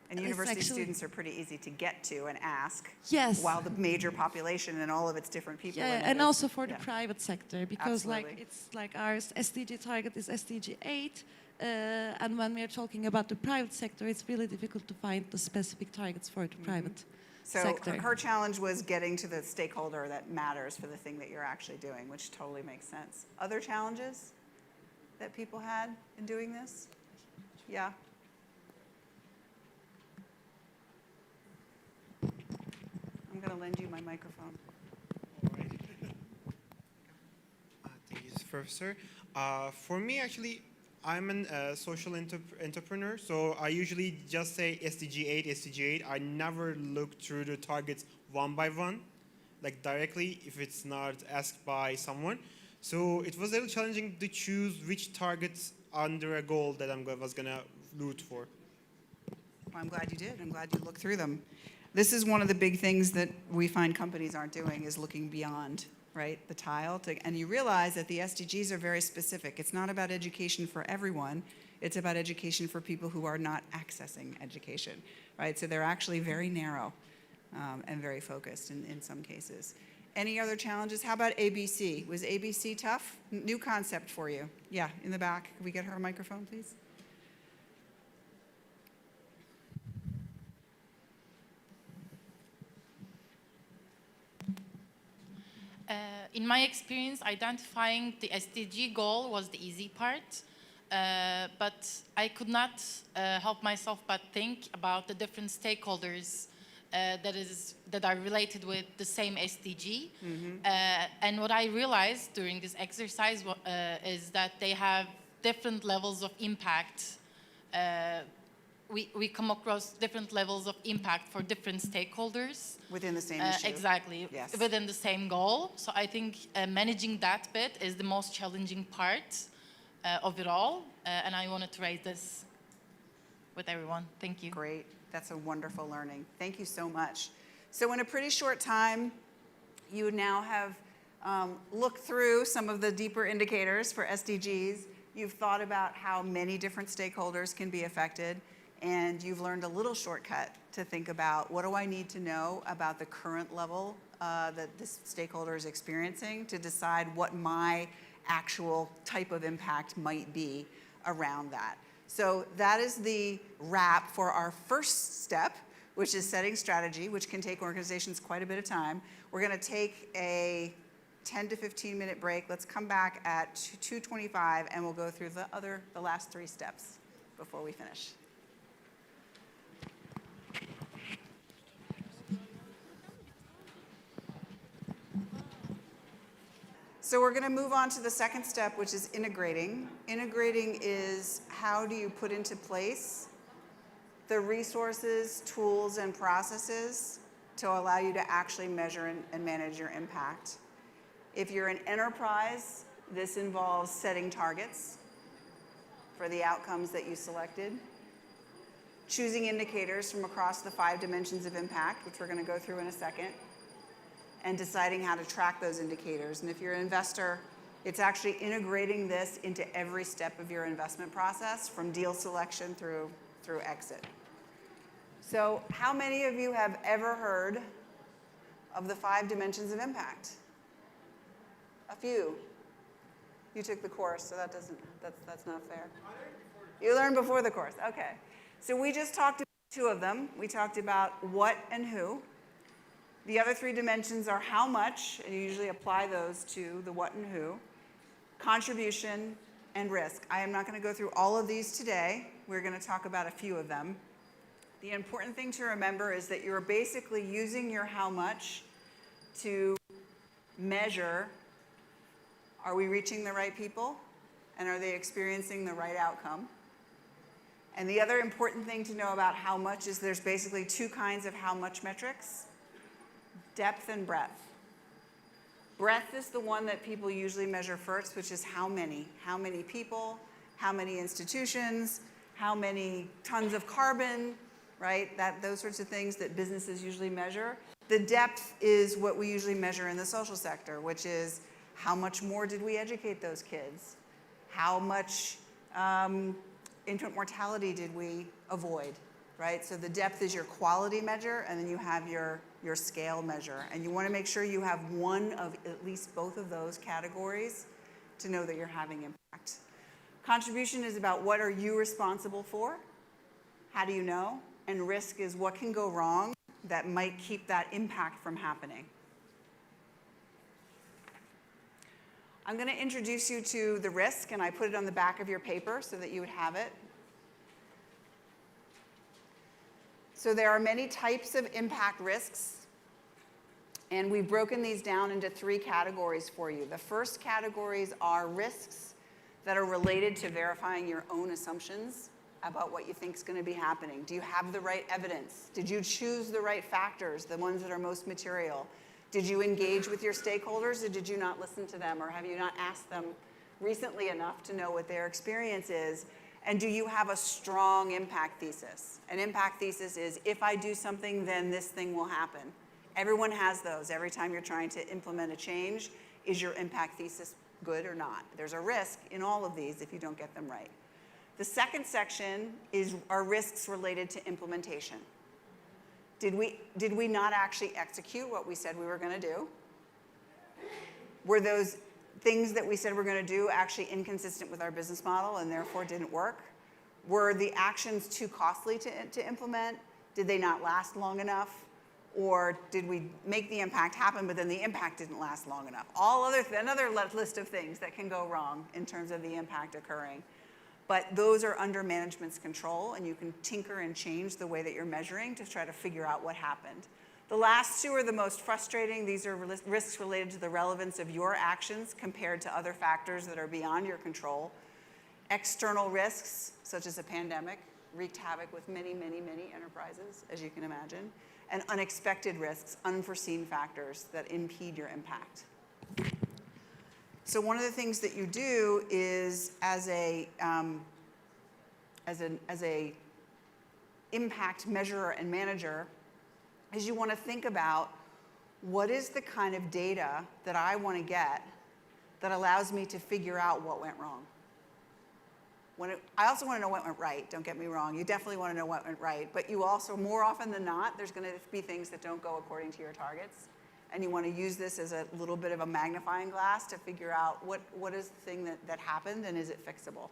And It's university actually- students are pretty easy to get to and ask. Yes. While the major population and all of its different people. in Yeah, it and is- also for the yeah. private sector because like Absolutely. it's like our SDG target is SDG 8, and when we are talking about the private sector, it's really difficult to find the specific targets for the private So sector. her challenge was getting to the stakeholder that matters for the thing that you're actually doing, which totally makes sense. Other challenges that people had in doing this? Yeah. I'm going to lend you my microphone. Thank you, Professor. For me, actually, I'm a social entrepreneur, so I usually just say SDG 8, SDG 8. I never look through the targets one by one, like directly if it's not asked by someone. So it was a little challenging to choose which targets under a goal that I was going to root for. Well, I'm glad you did. I'm glad you looked through them. This is one of the big things that we find companies aren't doing is looking beyond, right, the tile. And you realize that the SDGs are very specific. It's not about education for everyone. It's about education for people who are not accessing education, right? So they're actually very narrow and very focused in some cases. Any other challenges? How about ABC? Was ABC tough? New concept for you. Yeah, in the back. Can we get her a microphone, please? In my experience, identifying the SDG goal was the easy part, but I could not help myself but think about the different stakeholders that are related with the same SDG. And what I realized during this exercise is that they have different levels of impact. We come across different levels of impact for different stakeholders. Within the same issue. Exactly, Yes. within the same goal. So I think managing that bit is the most challenging part of it all. And I wanted to raise this with everyone. Thank you. Great. That's a wonderful learning. Thank you so much. So in a pretty short time, you now have looked through some of the deeper indicators for SDGs. You've thought about how many different stakeholders can be affected. And you've learned a little shortcut to think about what do I need to know about the current level that this stakeholder is experiencing to decide what my actual type of impact might be around that. So that is the wrap for our first step, which is setting strategy, which can take organizations quite a bit of time. We're going to take a 10 to 15 minute break. Let's come back at 2:25 and we'll go through the last 3 steps before we finish. So we're going to move on to the second step, which is integrating. Integrating is how do you put into place the resources, tools, and processes to allow you to actually measure and manage your impact. If you're an enterprise, this involves setting targets for the outcomes that you selected, choosing indicators from across the 5 dimensions of impact, which we're going to go through in a second, and deciding how to track those indicators. And if you're an investor, it's actually integrating this into every step of your investment process, from deal selection through exit. So how many of you have ever heard of the 5 dimensions of impact? A few. You took the course, so that's not fair. You learned before the course, okay. So we just talked about 2 of them. We talked about what and who. The other 3 dimensions are how much, and you usually apply those to the what and who, contribution, and risk. I am not going to go through all of these today. We're going to talk about a few of them. The important thing to remember is that you're basically using your how much to measure, are we reaching the right people, and are they experiencing the right outcome? And the other important thing to know about how much is there's basically two kinds of how much metrics: depth and breadth. Breadth is the one that people usually measure first, which is how many people, how many institutions, how many tons of carbon, right? Those sorts of things that businesses usually measure. The depth is what we usually measure in the social sector, which is how much more did we educate those kids? How much infant mortality did we avoid, right? So the depth is your quality measure, and then you have your scale measure. And you want to make sure you have one of at least both of those categories to know that you're having impact. Contribution is about what are you responsible for? How do you know? And risk is what can go wrong that might keep that impact from happening. I'm going to introduce you to the risk, and I put it on the back of your paper so that you would have it. So there are many types of impact risks, and we've broken these down into three categories for you. The first categories are risks that are related to verifying your own assumptions about what you think is going to be happening. Do you have the right evidence? Did you choose the right factors, the ones that are most material? Did you engage with your stakeholders, or did you not listen to them, or have you not asked them recently enough to know what their experience is? And do you have a strong impact thesis? An impact thesis is, if I do something, then this thing will happen. Everyone has those. Every time you're trying to implement a change, is your impact thesis good or not? There's a risk in all of these if you don't get them right. The second section are risks related to implementation. Did we not actually execute what we said we were going to do? Were those things that we said we're going to do actually inconsistent with our business model and therefore didn't work? Were the actions too costly to implement? Did they not last long enough? Or did we make the impact happen, but then the impact didn't last long enough? Another list of things that can go wrong in terms of the impact occurring. But those are under management's control, and you can tinker and change the way that you're measuring to try to figure out what happened. The last two are the most frustrating. These are risks related to the relevance of your actions compared to other factors that are beyond your control. External risks, such as a pandemic, wreaked havoc with many, many, many enterprises, as you can imagine. And unexpected risks, unforeseen factors that impede your impact. So one of the things that you do is, as a impact measurer and manager, is you want to think about what is the kind of data that I want to get that allows me to figure out what went wrong. I also want to know what went right, don't get me wrong. You definitely want to know what went right, but you also, more often than not, there's going to be things that don't go according to your targets. And you want to use this as a little bit of a magnifying glass to figure out what is the thing that happened and is it fixable.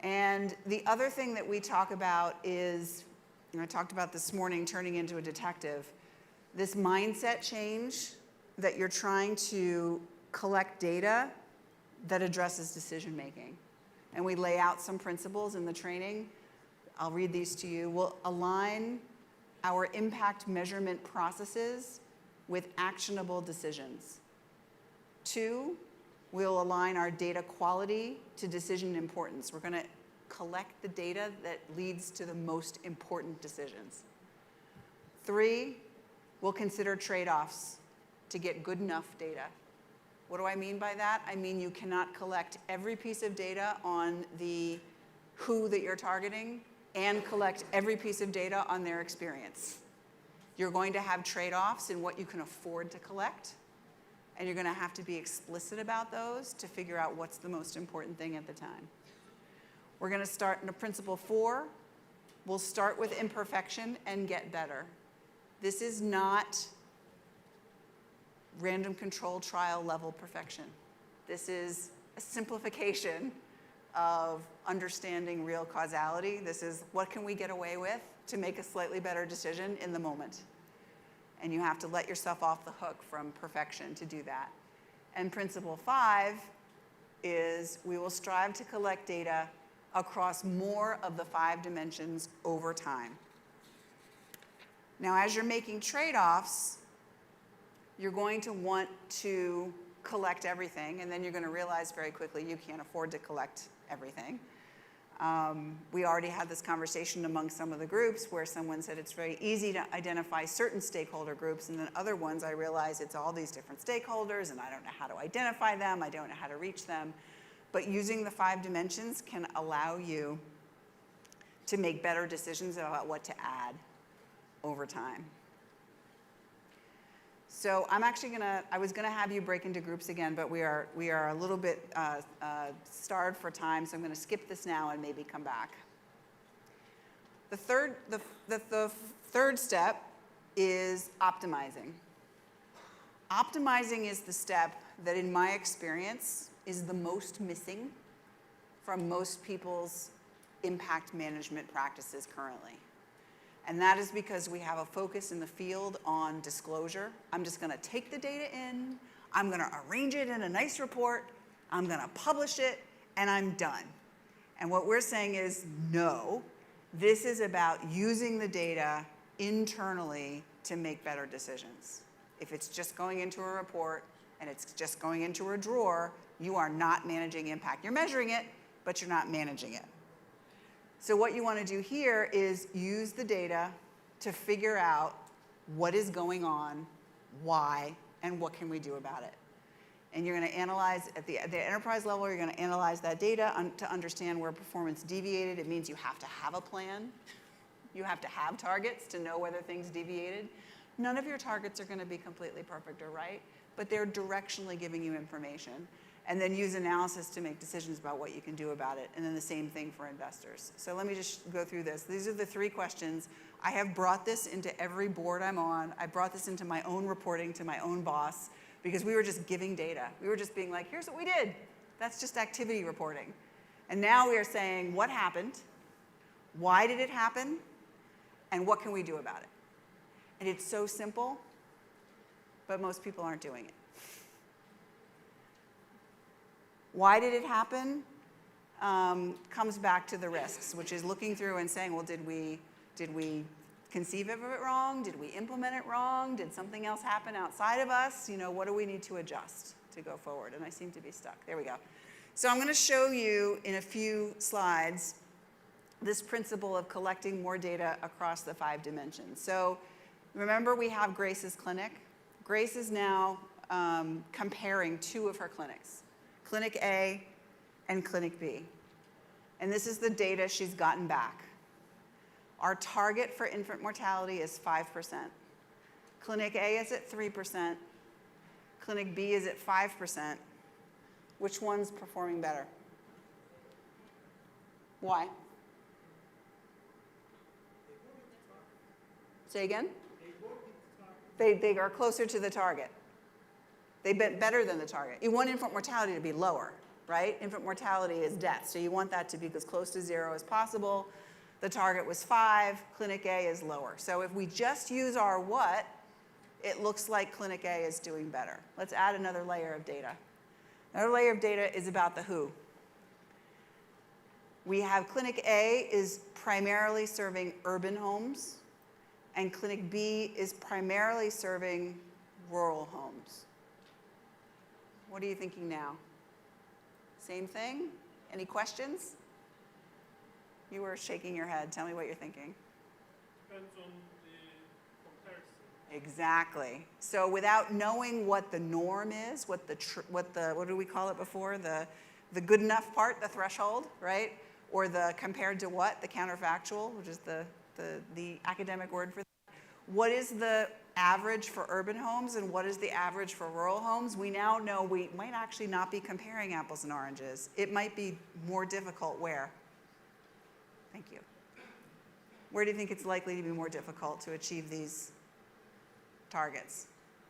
And the other thing that we talk about is, I talked about this morning, turning into a detective. This mindset change that you're trying to collect data that addresses decision making. And we lay out some principles in the training. I'll read these to you. We'll align our impact measurement processes with actionable decisions. 2, we'll align our data quality to decision importance. We're going to collect the data that leads to the most important decisions. 3, we'll consider trade-offs to get good enough data. What do I mean by that? I mean you cannot collect every piece of data on the who that you're targeting and collect every piece of data on their experience. You're going to have trade-offs in what you can afford to collect, and you're going to have to be explicit about those to figure out what's the most important thing at the time. We're going to start in principle 4. We'll start with imperfection and get better. This is not random control trial level perfection. This is a simplification of understanding real causality. This is what can we get away with to make a slightly better decision in the moment. And you have to let yourself off the hook from perfection to do that. And principle 5 is we will strive to collect data across more of the 5 dimensions over time. Now, as you're making trade-offs, you're going to want to collect everything, and then you're going to realize very quickly you can't afford to collect everything. We already had this conversation among some of the groups where someone said it's very easy to identify certain stakeholder groups, and then other ones I realize it's all these different stakeholders and I don't know how to identify them, I don't know how to reach them. But using the 5 dimensions can allow you to make better decisions about what to add over time. So I'm actually I was gonna have you break into groups again, but we are a little bit starved for time, so I'm gonna skip this now and maybe come back. The third step is optimizing. Optimizing is the step that, in my experience, is the most missing from most people's impact management practices currently. And that is because we have a focus in the field on disclosure. I'm just gonna take the data in, I'm gonna arrange it in a nice report, I'm gonna publish it, and I'm done. And what we're saying is, no, this is about using the data internally to make better decisions. If it's just going into a report and it's just going into a drawer, you are not managing impact. You're measuring it, but you're not managing it. So what you want to do here is use the data to figure out what is going on, why, and what can we do about it. And you're going to analyze, at the enterprise level, you're going to analyze that data to understand where performance deviated. It means you have to have a plan. You have to have targets to know whether things deviated. None of your targets are going to be completely perfect or right, but they're directionally giving you information. And then use analysis to make decisions about what you can do about it. And then the same thing for investors. So let me just go through this. These are the 3 questions. I have brought this into every board I'm on. I brought this into my own reporting to my own boss because we were just giving data. We were just being like, here's what we did. That's just activity reporting. And now we are saying, what happened? Why did it happen? And what can we do about it? And it's so simple, but most people aren't doing it. Why did it happen? Comes back to the risks, which is looking through and saying, well, did we conceive of it wrong? Did we implement it wrong? Did something else happen outside of us? You know, what do we need to adjust to go forward? And I seem to be stuck. There we go. So I'm going to show you in a few slides this principle of collecting more data across the 5 dimensions. So remember, we have Grace's clinic. Grace is now comparing 2 of her clinics. Clinic A and Clinic B. And this is the data she's gotten back. Our target for infant mortality is 5%. Clinic A is at 3%. Clinic B is at 5%. Which one's performing better? Why? Say again? They are closer to the target. They bet better than the target. You want infant mortality to be lower, right? Infant mortality is death, so you want that to be as close to 0 as possible. The target was 5, Clinic A is lower. So if we just use our what, it looks like Clinic A is doing better. Let's add another layer of data. Another layer of data is about the who. We have Clinic A is primarily serving urban homes, and Clinic B is primarily serving rural homes. What are you thinking now? Same thing? Any questions? You were shaking your head. Tell me what you're thinking. Depends on the comparison. Exactly. So without knowing what the norm is, what do we call it before? The good enough part, the threshold, right? Or the compared to what, the counterfactual, which is the academic word for that. What is the average for urban homes and what is the average for rural homes? We now know we might actually not be comparing apples and oranges. It might be more difficult where? Thank you. Where do you think it's likely to be more difficult to achieve these targets?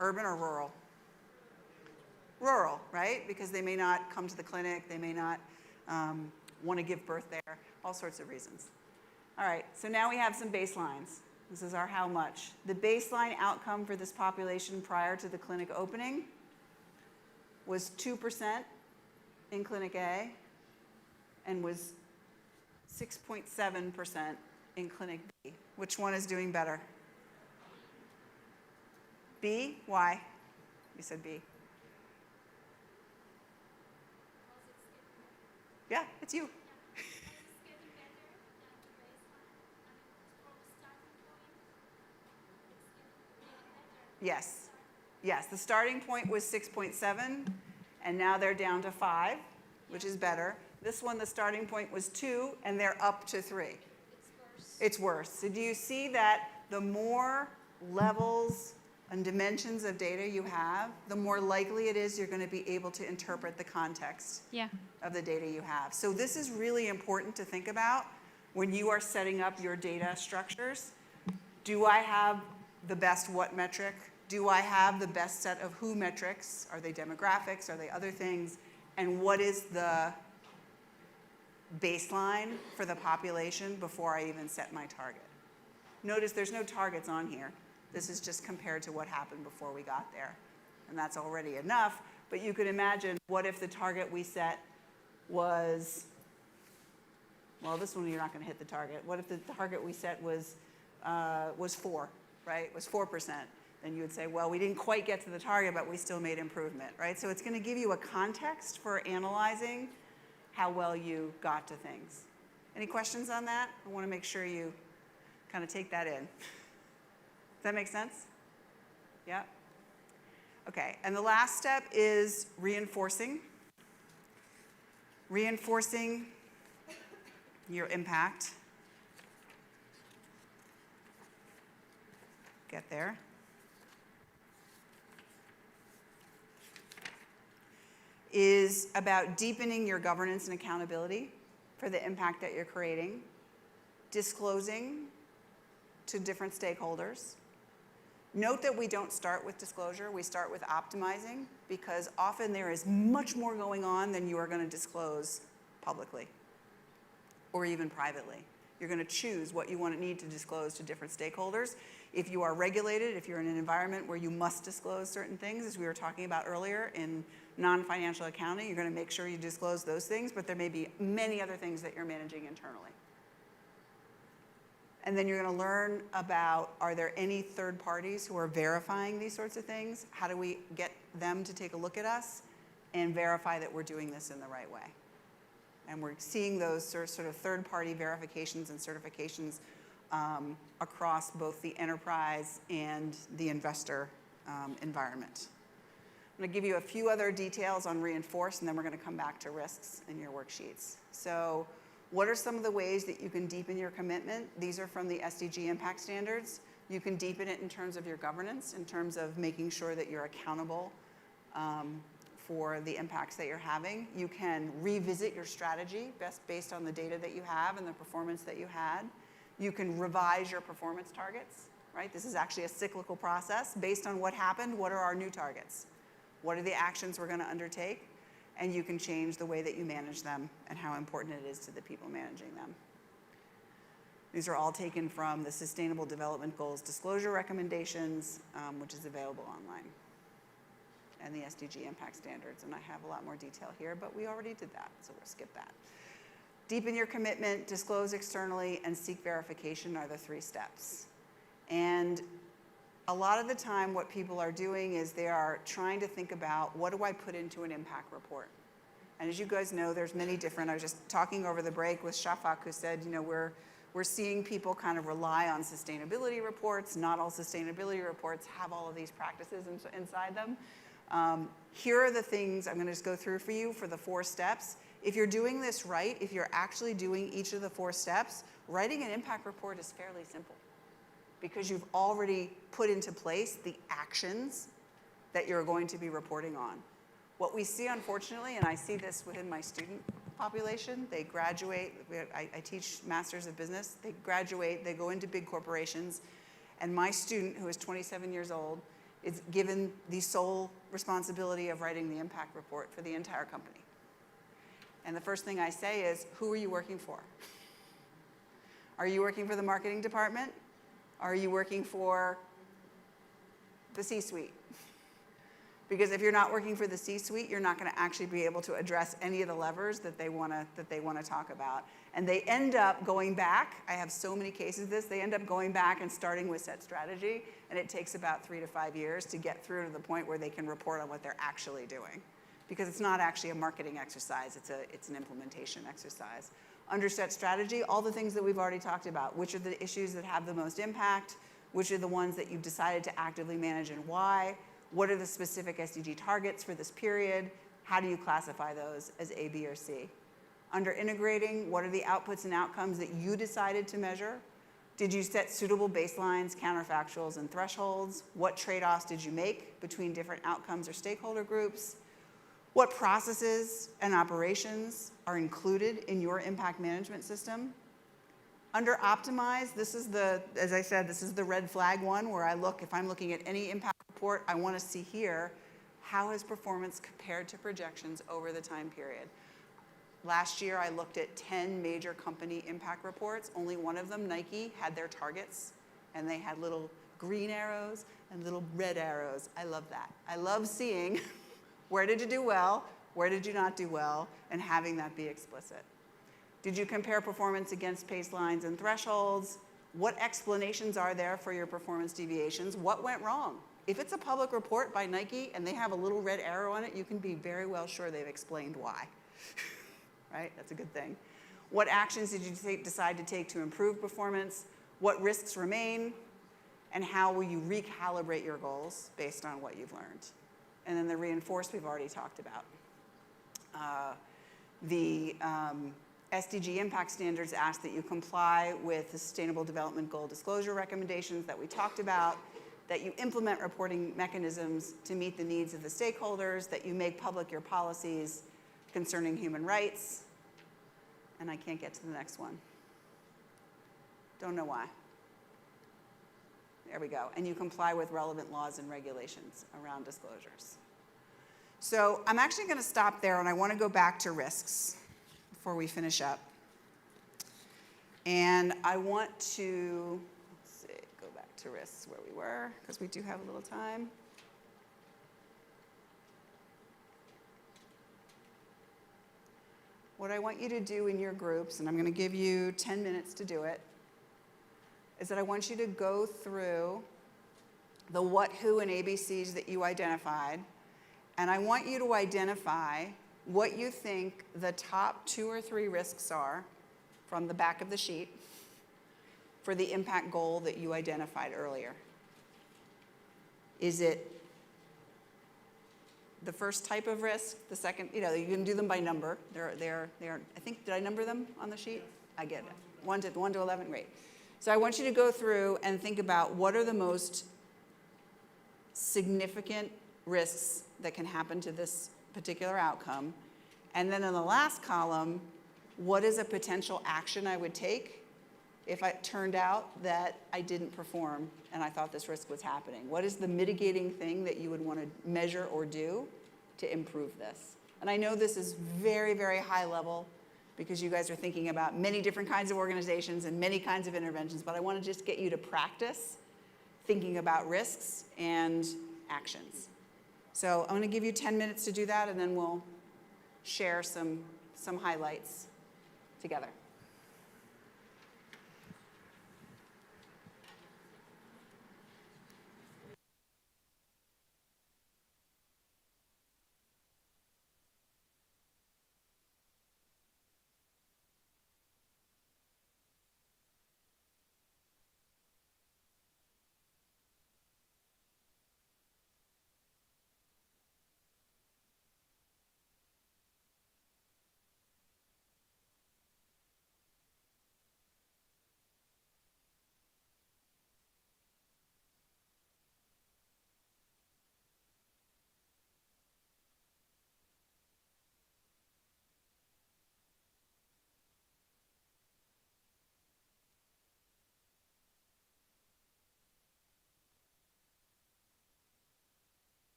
Urban or rural? Rural, right? Because they may not come to the clinic, they may not want to give birth there, all sorts of reasons. All right, so now we have some baselines. This is our how much. The baseline outcome for this population prior to the clinic opening was 2% in Clinic A and was 6.7% in Clinic B. Which one is doing better? B? Why? You said B. Yeah, it's you. Yes. Yes, the starting point was 6.7, and now they're down to 5, which is better. This one, the starting point was 2, and they're up to 3. It's worse. It's worse. So do you see that the more levels and dimensions of data you have, the more likely it is you're going to be able to interpret the context of the data you have. So this is really important to think about when you are setting up your data structures. Do I have the best what metric? Do I have the best set of who metrics? Are they demographics? Are they other things? And what is the baseline for the population before I even set my target? Notice there's no targets on here. This is just compared to what happened before we got there. And that's already enough, but you could imagine, what if the target we set was, well, this one you're not going to hit the target. What if the target we set was 4, right? Was 4%. Then you would say, well, we didn't quite get to the target, but we still made improvement, right? So it's going to give you a context for analyzing how well you got to things. Any questions on that? I want to make sure you kind of take that in. Does that make sense? Yeah? Okay, and the last step is reinforcing. Reinforcing your impact. Get there. Is about deepening your governance and accountability for the impact that you're creating, disclosing to different stakeholders. Note that we don't start with disclosure, we start with optimizing, because often there is much more going on than you are going to disclose publicly or even privately. You're going to choose what you need to disclose to different stakeholders. If you are regulated, if you're in an environment where you must disclose certain things, as we were talking about earlier in non-financial accounting, you're going to make sure you disclose those things, but there may be many other things that you're managing internally. And then you're going to learn about, are there any third parties who are verifying these sorts of things? How do we get them to take a look at us and verify that we're doing this in the right way? And we're seeing those sort of third-party verifications and certifications across both the enterprise and the investor environment. I'm going to give you a few other details on reinforce, and then we're going to come back to risks in your worksheets. So what are some of the ways that you can deepen your commitment? These are from the SDG impact standards. You can deepen it in terms of your governance, in terms of making sure that you're accountable for the impacts that you're having. You can revisit your strategy based on the data that you have and the performance that you had. You can revise your performance targets, right? This is actually a cyclical process. Based on what happened, what are our new targets? What are the actions we're going to undertake? And you can change the way that you manage them and how important it is to the people managing them. These are all taken from the Sustainable Development Goals disclosure recommendations, which is available online, and the SDG impact standards. And I have a lot more detail here, but we already did that, so we'll skip that. Deepen your commitment, disclose externally, and seek verification are the 3 steps. And a lot of the time what people are doing is they are trying to think about, what do I put into an impact report? And as you guys know, there's many different, I was just talking over the break with Shafak, who said, you know, we're seeing people kind of rely on sustainability reports. Not all sustainability reports have all of these practices inside them. Here are the things I'm going to just go through for you for the 4 steps. If you're doing this right, if you're actually doing each of the 4 steps, writing an impact report is fairly simple, because you've already put into place the actions that you're going to be reporting on. What we see, unfortunately, and I see this within my student population, they graduate, I teach masters of business, they graduate, they go into big corporations, and my student, who is 27 years old, is given the sole responsibility of writing the impact report for the entire company. And the first thing I say is, who are you working for? Are you working for the marketing department? Are you working for the C-suite? Because if you're not working for the C-suite, you're not going to actually be able to address any of the levers that they want to talk about. And they end up going back. I have so many cases of this. They end up going back and starting with set strategy, and it takes about 3 to 5 years to get through to the point where they can report on what they're actually doing. Because it's not actually a marketing exercise, it's an implementation exercise. Under set strategy, all the things that we've already talked about. Which are the issues that have the most impact? Which are the ones that you've decided to actively manage and why? What are the specific SDG targets for this period? How do you classify those as A, B, or C? Under integrating, what are the outputs and outcomes that you decided to measure? Did you set suitable baselines, counterfactuals, and thresholds? What trade-offs did you make between different outcomes or stakeholder groups? What processes and operations are included in your impact management system? Under optimize, this is the, as I said, this is the red flag one where I look, if I'm looking at any impact report, I want to see here, how has performance compared to projections over the time period? Last year, I looked at 10 major company impact reports. Only one of them, Nike, had their targets, and they had little green arrows and little red arrows. I love that. I love seeing where did you do well, where did you not do well, and having that be explicit. Did you compare performance against baselines and thresholds? What explanations are there for your performance deviations? What went wrong? If it's a public report by Nike and they have a little red arrow on it, you can be very well sure they've explained why. Right? That's a good thing. What actions did you decide to take to improve performance? What risks remain? And how will you recalibrate your goals based on what you've learned? And then the reinforce we've already talked about. The SDG impact standards ask that you comply with the Sustainable Development Goal disclosure recommendations that we talked about, that you implement reporting mechanisms to meet the needs of the stakeholders, that you make public your policies concerning human rights. And I can't get to the next one. Don't know why. There we go. And you comply with relevant laws and regulations around disclosures. So I'm actually going to stop there, and I want to go back to risks before we finish up. And I want to, let's see, go back to risks where we were, because we do have a little time. What I want you to do in your groups, and I'm going to give you 10 minutes to do it, is that I want you to go through the what, who, and ABCs that you identified, and I want you to identify what you think the top 2 or 3 risks are from the back of the sheet for the impact goal that you identified earlier. Is it the first type of risk, the second, you can do them by number. They're I think, did I number them on the sheet? I get it. 1 to 11, great. So I want you to go through and think about what are the most significant risks that can happen to this particular outcome. And then in the last column, what is a potential action I would take if it turned out that I didn't perform and I thought this risk was happening? What is the mitigating thing that you would want to measure or do to improve this? And I know this is very, very high level because you guys are thinking about many different kinds of organizations and many kinds of interventions, but I want to just get you to practice thinking about risks and actions. So I'm going to give you 10 minutes to do that, and then we'll share some highlights together.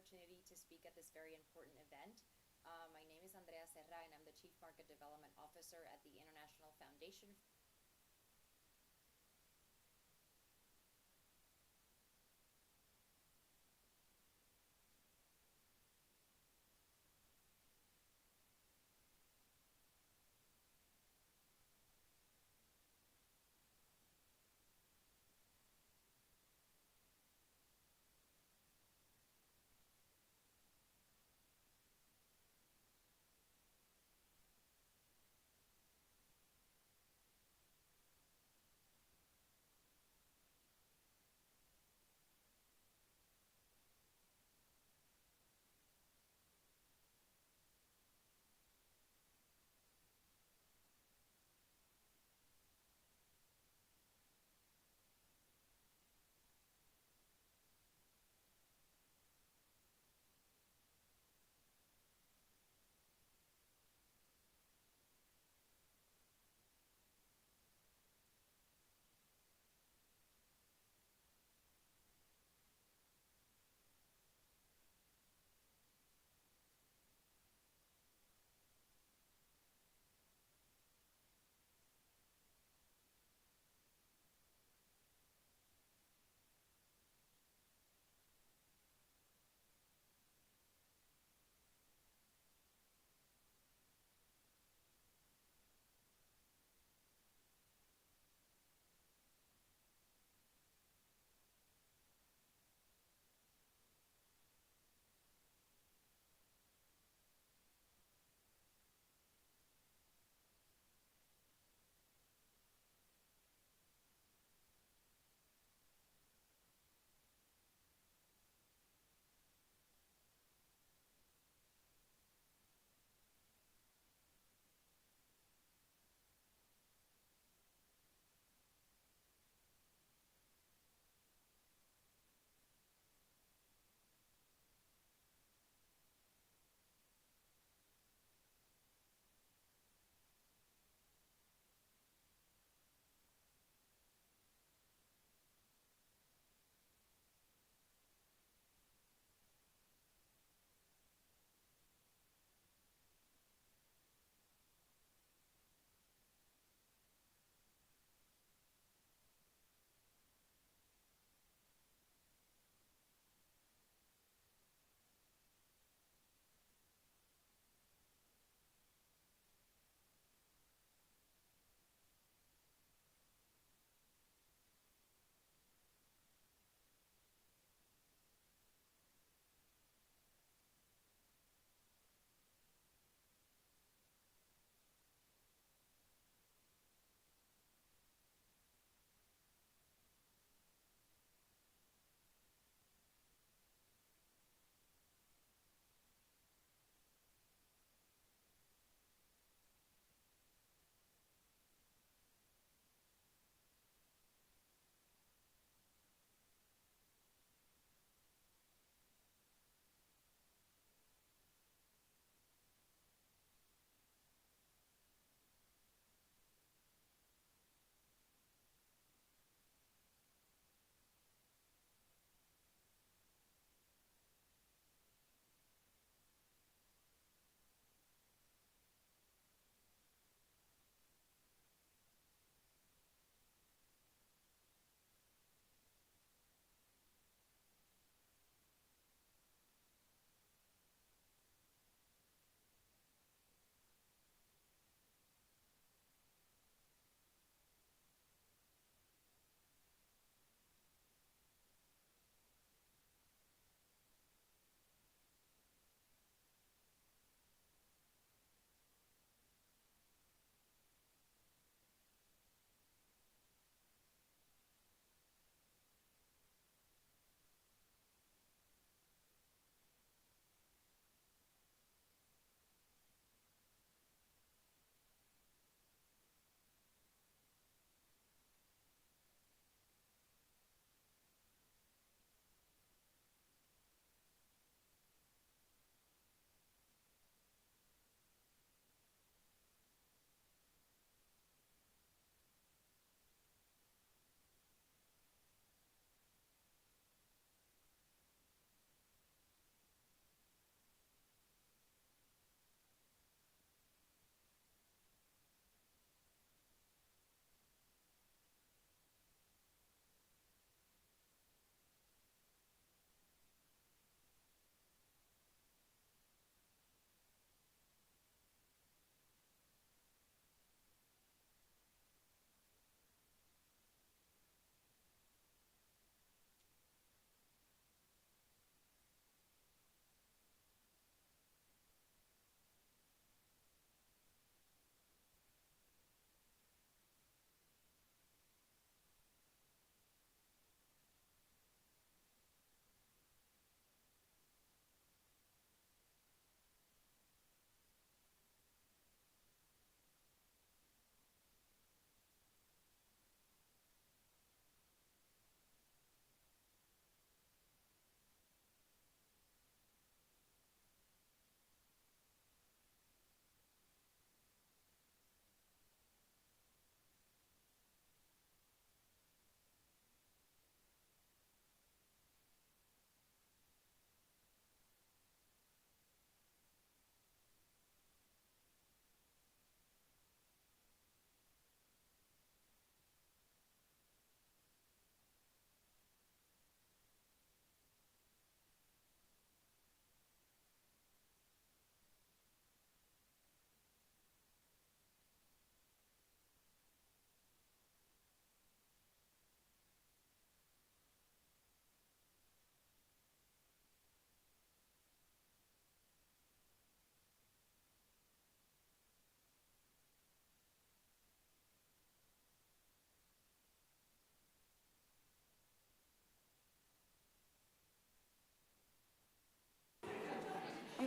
opportunity to speak at this very important event. My name is Andrea Serra, and I'm the Chief Market Development Officer at the International Foundation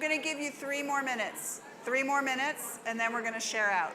going to give you 3 more minutes. 3 more minutes, and then we're going to share out.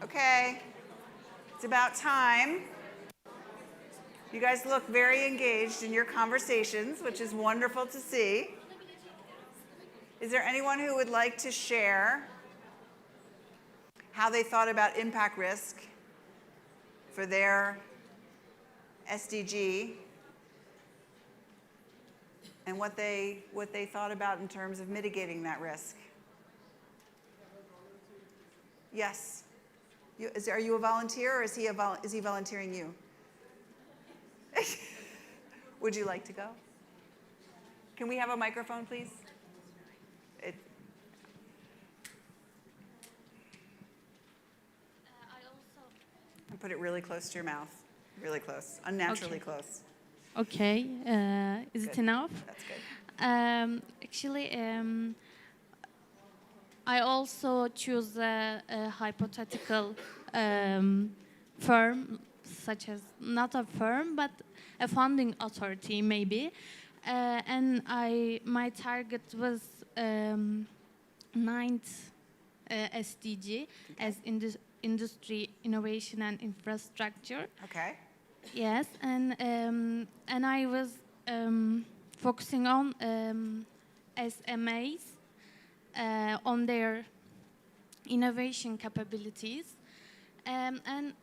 Okay, it's about time. You guys look very engaged in your conversations, which is wonderful to see. Is there anyone who would like to share how they thought about impact risk for their SDG and what they thought about in terms of mitigating that risk? Yes. Are you a volunteer, or is he volunteering you? Would you like to go? Can we have a microphone, please? And put it really close to your mouth. Really close. Unnaturally close. Okay. Is it enough? That's good. Actually, I also choose a hypothetical firm, such as not a firm, but a funding authority, maybe. And my target was ninth SDG as industry, innovation, and infrastructure. Okay. Yes, and I was focusing on SMAs, on their innovation capabilities, and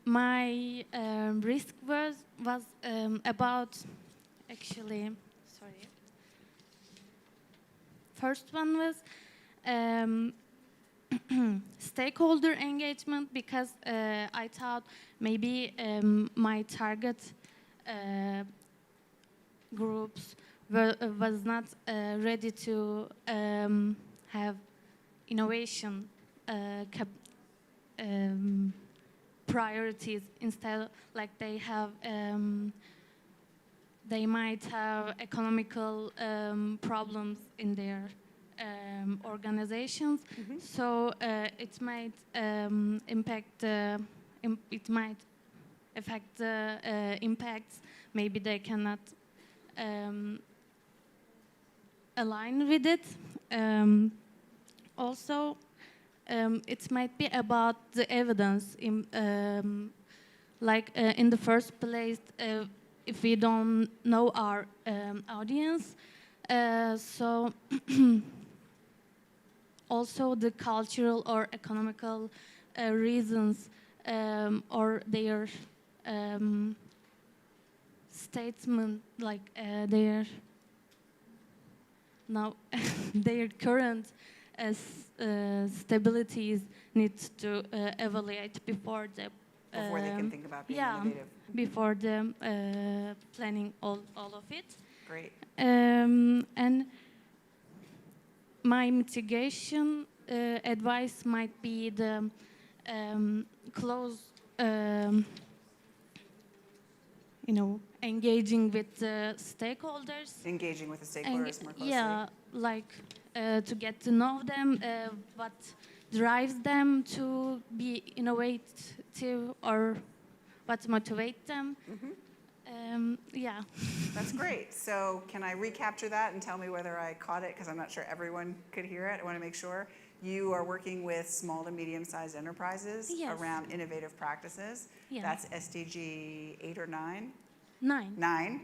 my risk was about, actually, sorry. First one was stakeholder engagement, because I thought maybe my target groups was not ready to have innovation priorities. Instead, like they might have economical problems in their organizations. Mm-hmm. So it might it might affect the impacts. Maybe they cannot align with it. Also, it might be about the evidence, like in the first place, if we don't know our audience, so also the cultural or economical reasons or their statement, like their now their current stabilities need to evaluate before the Before they can think about being yeah, innovative. before the planning all of it. Great. And my mitigation advice might be the close, engaging with the stakeholders. Engaging with the stakeholders more closely. Yeah, like to get to know them, what drives them to be innovative or what motivates them. Yeah. That's great. So can I recapture that and tell me whether I caught it? Because I'm not sure everyone could hear it. I want to make sure. You are working with small to medium-sized enterprises around innovative practices. Yeah. That's SDG 8 or 9? 9. 9.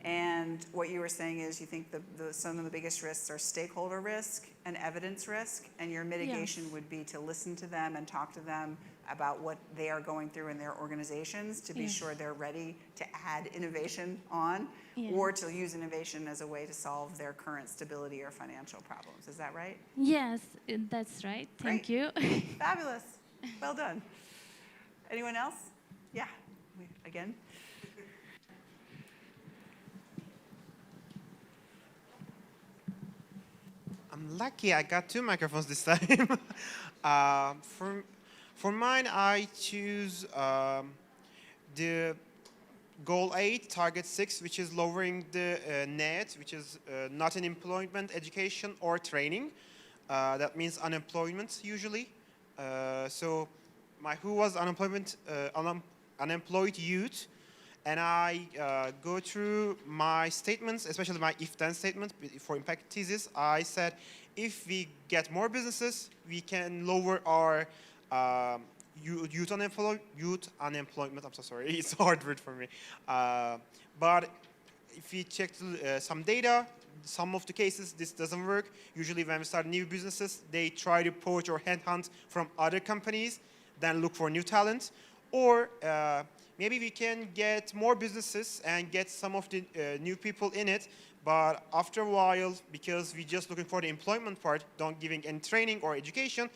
And what you were saying is you think some of the biggest risks are stakeholder risk and evidence risk, and your mitigation would be to listen to them and talk to them about what they are going through in their organizations to be sure they're ready to add innovation on or to use innovation as a way to solve their current stability or financial problems. Is that right? Yes, that's right. Thank you. Fabulous. Well done. Anyone else? Yeah, again. I'm lucky I got 2 microphones this time. For mine, I choose the goal 8, target 6, which is lowering the net, which is not in employment, education, or training. That means unemployment usually. So my who was unemployed youth, and I go through my statements, especially my if-then statement for impact thesis. I said, if we get more businesses, we can lower our youth unemployment. I'm so sorry, it's a hard word for me. But if we check some data, some of the cases this doesn't work. Usually when we start new businesses, they try to poach or headhunt from other companies, then look for new talent. Or maybe we can get more businesses and get some of the new people in it, but after a while, because we're just looking for the employment part, don't giving any training or education,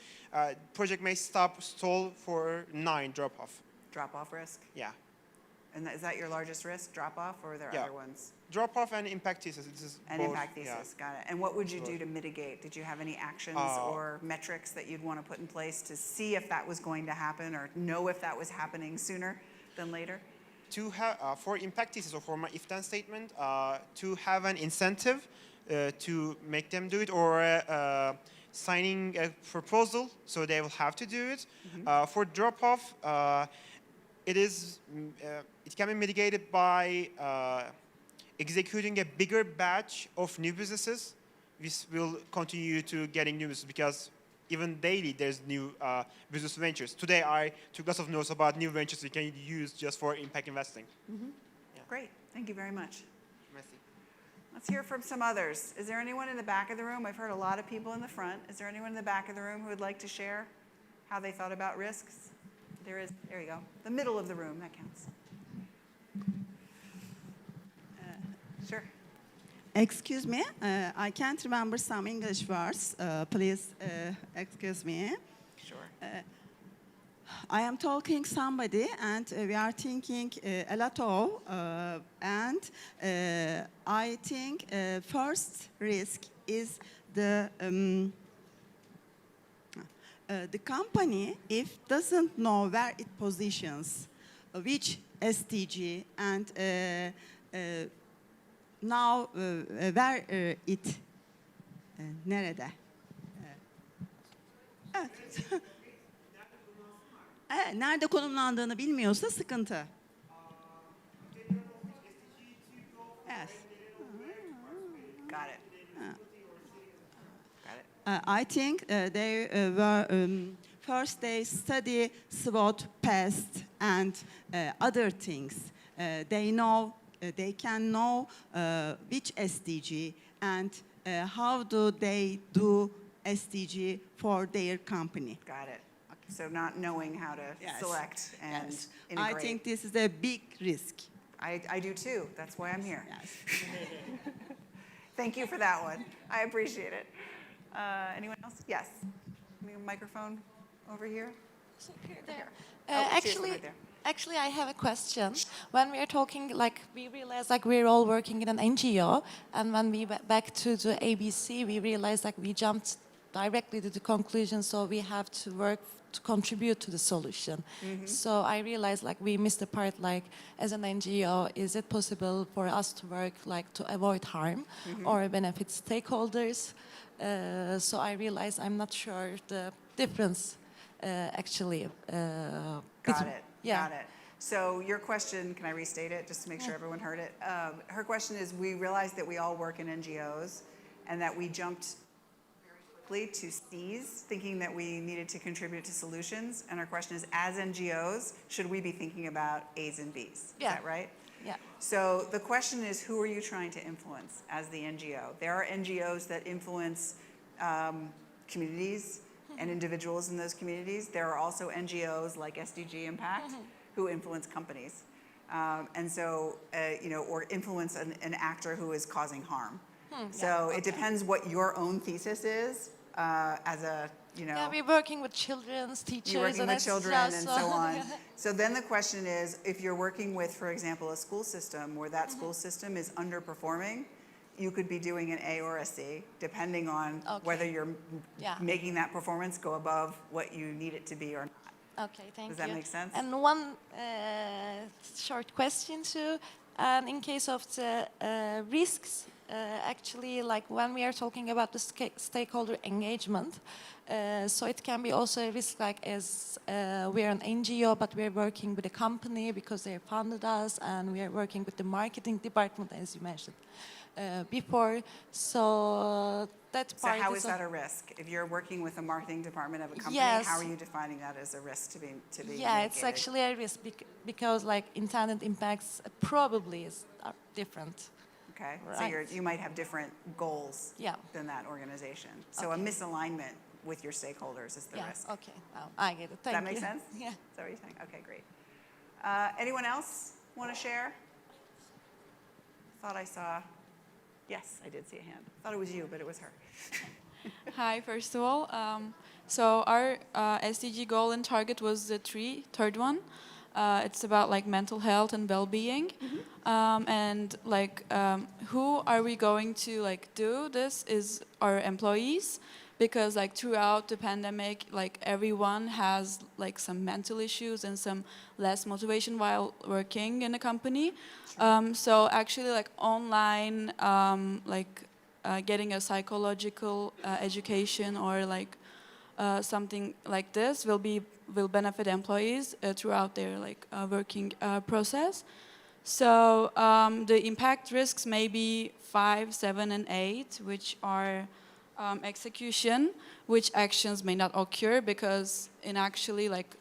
project may stall for 9 drop-off. Drop-off risk? Yeah. And is that your largest risk, drop-off, or are there other ones? Drop-off and impact thesis. And both, impact thesis, got it. And what would you do to mitigate? Did you have any actions or metrics that you'd want to put in place to see if that was going to happen or know if that was happening sooner than later? To have, for impact thesis or for my if-then statement, to have an incentive to make them do it, or signing a proposal so they will have to do it. For drop-off, it can be mitigated by executing a bigger batch of new businesses. This will continue to getting new businesses because even daily there's new business ventures. Today I took lots of notes about new ventures we can use just for impact investing. Great, thank you very much. Merci. Let's hear from some others. Is there anyone in the back of the room? I've heard a lot of people in the front. Is there anyone in the back of the room who would like to share how they thought about risks? There is, there you go. The middle of the room, that counts. Sure. Excuse me, I can't remember some English words. Please excuse me. Sure. I am talking somebody and we are thinking a lot of and I think first risk is the company if doesn't know where it positions, which SDG and now where it nerede? Evet. Nerede konumlandığını bilmiyorsa sıkıntı. Yes. Got it. I think they were first they study SWOT, past, and other things. They know, they can know which SDG and how do they do SDG for their company. Got it. So not knowing how to Yes. select and Yes. integrate. I think this is a big risk. I do too. That's why I'm here. Yes. Thank you for that one. I appreciate it. Anyone else? Yes. Microphone over here. Here. Oh, she's right there. Actually, I have a question. When we are talking, like, we realize, like, we're all working in an NGO, and when we went back to the ABC, we realized, like, we jumped directly to the conclusion, so we have to work to contribute to the solution. So I realized, like, we missed the part, like, as an NGO, is it possible for us to work, like, to avoid harm or benefit stakeholders? So I realized I'm not sure the difference, actually. Got it. Got it. So your question, can I restate it just to make sure everyone heard it? Her question is, we realized that we all work in NGOs and that we jumped very quickly to C's, thinking that we needed to contribute to solutions. And her question is, as NGOs, should we be thinking about A's and B's? Is that right? Yeah. So the question is, who are you trying to influence as the NGO? There are NGOs that influence communities and individuals in those communities. There are also NGOs like SDG Impact who influence companies. And so, or influence an actor who is causing harm. So it depends what your own thesis is as a, Yeah, we're working with children, teachers, you're working and with children extra, and so on. So then the question is, if you're working with, for example, a school system where that school system is underperforming, you could be doing an A or a C, depending on whether you're making that performance go above what you need it to be or not. Okay, thank you. Does that make sense? And one short question too. In case of the risks, actually, like when we are talking about the stakeholder engagement, so it can be also a risk, like as we are an NGO, but we are working with a company because they funded us, and we are working with the marketing department, as you mentioned before. So that So part how is that a risk? If you're working with the marketing department of a company, Yes. how are you defining that as a risk to be Yeah, it's mitigated? actually a risk because like intended impacts probably are different. Okay, so Right. you might have different goals than that organization. So a Okay. misalignment with your stakeholders is the Yeah, risk. okay, now I get it. Does Thank that make you. sense? Yeah. Is that what you're saying? Okay, great. Anyone else want to share? Thought I saw, yes, I did see a hand. Thought it was you, but it was her. Hi, first of all. So our SDG goal and target was the third one. It's about like mental health and well-being. And like who are we going to like do this is our employees, because like throughout the pandemic, like everyone has like some mental issues and some less motivation while working in a company. So actually like online, getting a psychological education or like something like this will benefit employees throughout their like working process. So the impact risks may be 5, 7, and 8, which are execution, which actions may not occur because in actually like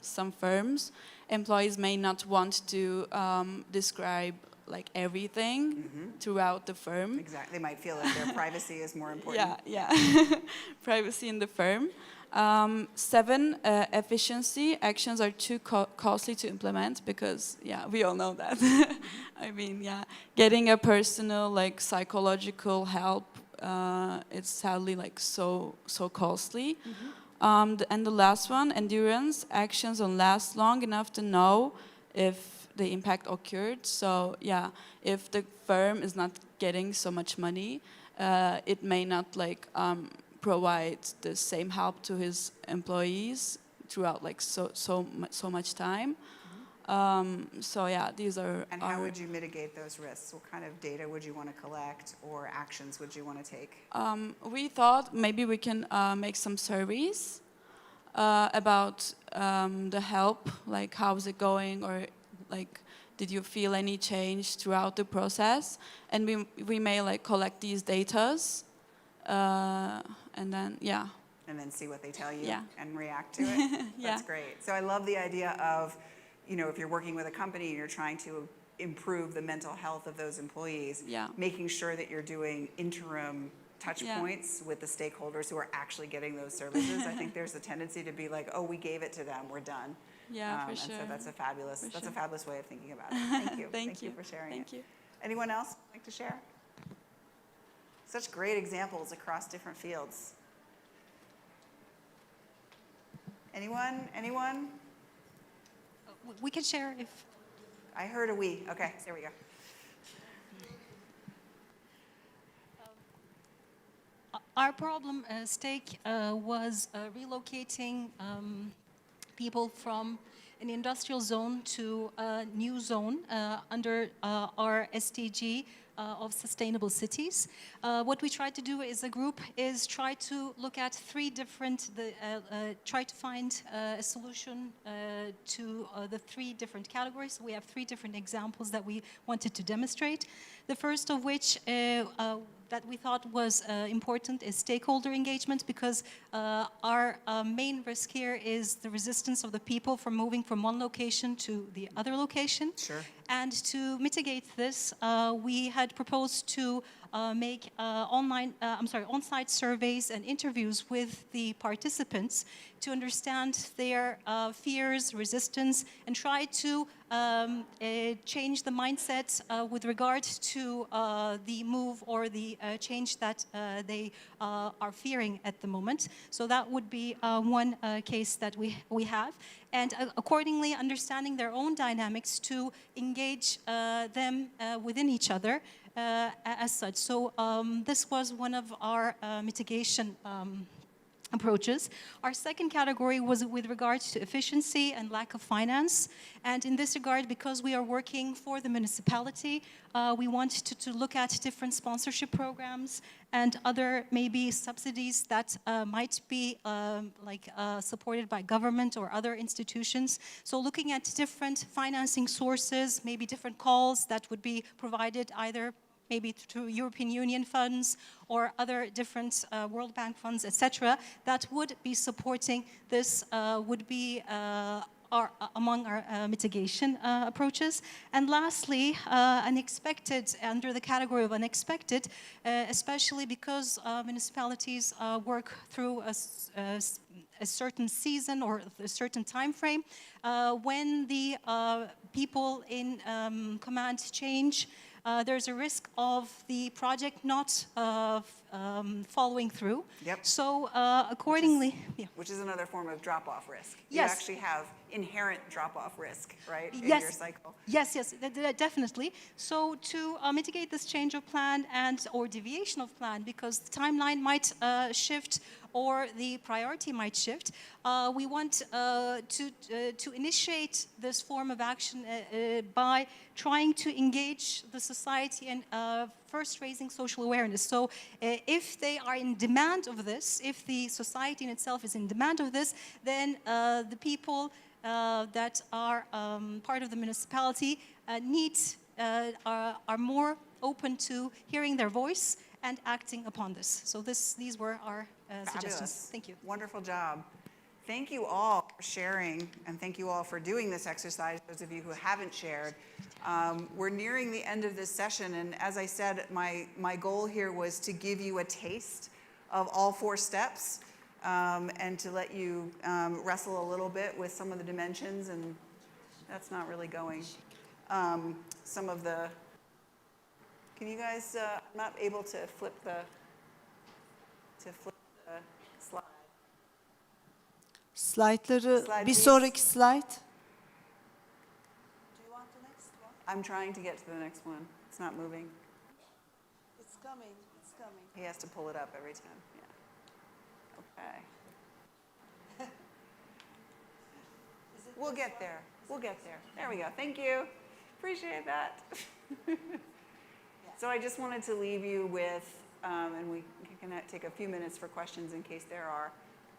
some firms, employees may not want to describe like everything throughout the firm. Exactly, they might feel that their privacy is more important. Yeah, privacy in the firm. 7, efficiency. Actions are too costly to implement because, yeah, we all know that. I mean, yeah, getting a personal, like, psychological help, it's sadly, like, so costly. And the last one, endurance. Actions don't last long enough to know if the impact occurred. So, yeah, if the firm is not getting so much money, it may not, like, provide the same help to his employees throughout like so much time. So yeah, these are. And how would you mitigate those risks? What kind of data would you want to collect or actions would you want to take? We thought maybe we can make some surveys about the help, like how's it going, or like did you feel any change throughout the process? And we may like collect these datas. And then, And then see what they tell you Yeah. and react to it? Yeah. That's great. So I love the idea of you know, if you're working with a company and you're trying to improve the mental health of those employees, Yeah. making sure that you're doing interim touch Yeah. points with the stakeholders who are actually getting those services. I think there's a tendency to be like, oh, we gave it to them, we're done. Yeah, for and sure. so that's a fabulous, For that's a sure. fabulous way of thinking about it. Thank you. Thank you. for sharing Thank it. you. Anyone else like to share? Such great examples across different fields. Anyone? Anyone? We can share if. I heard a we. Okay, there we go. Our problem stake was relocating people from an industrial zone to a new zone under our SDG of sustainable cities. What we tried to do as a group is try to look at three different, try to find a solution to the three different categories. So we have three different examples that we wanted to demonstrate. The first of which that we thought was important is stakeholder engagement, because our main risk here is the resistance of the people from moving from one location to the other location. Sure. And to mitigate this, we had proposed to make on-site surveys and interviews with the participants to understand their fears, resistance, and try to change the mindset with regard to the move or the change that they are fearing at the moment. So that would be one case that we have. And accordingly, understanding their own dynamics to engage them within each other as such. So this was one of our mitigation approaches. Our second category was with regards to efficiency and lack of finance. And in this regard, because we are working for the municipality, we want to look at different sponsorship programs and other maybe subsidies that might be supported by government or other institutions. So looking at different financing sources, maybe different calls that would be provided either maybe through European Union funds or other different World Bank funds, etc., that would be supporting this, would be among our mitigation approaches. And lastly, unexpected, under the category of unexpected, especially because municipalities work through a certain season or a certain time frame, when the people in command change, there's a risk of the project not following through. Yep. So accordingly, which is another form of drop-off risk. Yes. You actually have inherent drop-off risk, right, in yes. your cycle. Yes, definitely. So to mitigate this change of plan and or deviation of plan, because the timeline might shift or the priority might shift, we want to initiate this form of action by trying to engage the society and first raising social awareness. So if they are in demand of this, if the society in itself is in demand of this, then the people that are part of the municipality are more open to hearing their voice and acting upon this. So these were our suggestions. Thank you. Wonderful job. Thank you all for sharing, and thank you all for doing this exercise, those of you who haven't shared. We're nearing the end of this session, and as I said, my goal here was to give you a taste of all four steps, and to let you wrestle a little bit with some of the dimensions, and that's not really going. Some of the, can you guys, I'm not able to flip the slide. Slaytları, Slide, bir please. sonraki slide. Do you want the next one? I'm trying to get to the next one. It's not moving. It's coming, it's coming. He has to pull it up every time. Yeah. Okay. We'll get there. We'll get there. There we go. Thank you. Appreciate that. So I just wanted to leave you with, and we can take a few minutes for questions in case there are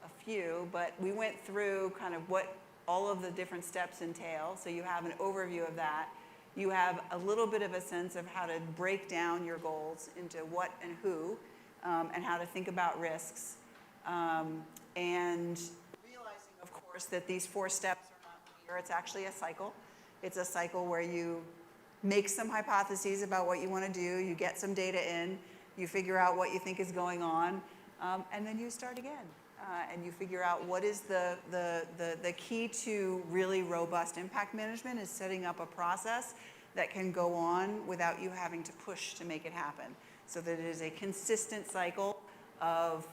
a few, but we went through kind of what all of the different steps entail. So you have an overview of that. You have a little bit of a sense of how to break down your goals into what and who, and how to think about risks. And realizing, of course, that these four steps are not here it's actually a cycle. It's a cycle where you make some hypotheses about what you want to do, you get some data in, you figure out what you think is going on, and then you start again. And you figure out what is the key to really robust impact management is setting up a process that can go on without you having to push to make it happen. So that it is a consistent cycle of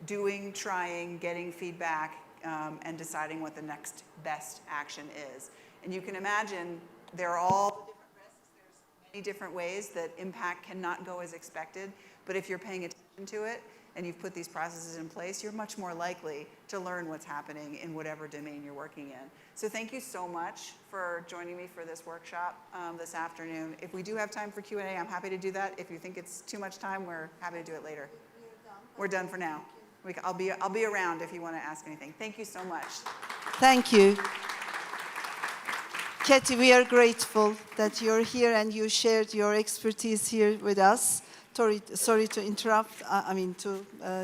doing, trying, getting feedback, and deciding what the next best action is. And you can imagine there are all different risks. There's many different ways that impact cannot go as expected. But if you're paying attention to it and you've put these processes in place, you're much more likely to learn what's happening in whatever domain you're working in. So thank you so much for joining me for this workshop this afternoon. If we do have time for Q&A, I'm happy to do that. If you think it's too much time, we're happy to do it later. We're done for now. I'll be around if you want to ask anything. Thank you so much. Thank you. Cathy, we are grateful that you're here and you shared your expertise here with us. Sorry to interrupt,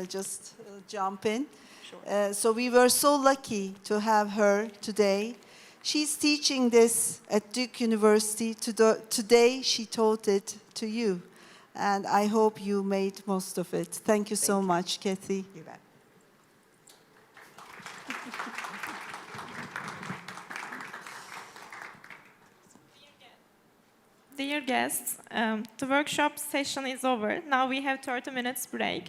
just jump in. Sure. So we were so lucky to have her today. She's teaching this at Duke University. Today she taught it to you. And I hope you made most of it. Thank you so much, Cathy. You bet. Dear guests, the workshop session is over. Now we have 30 minutes break.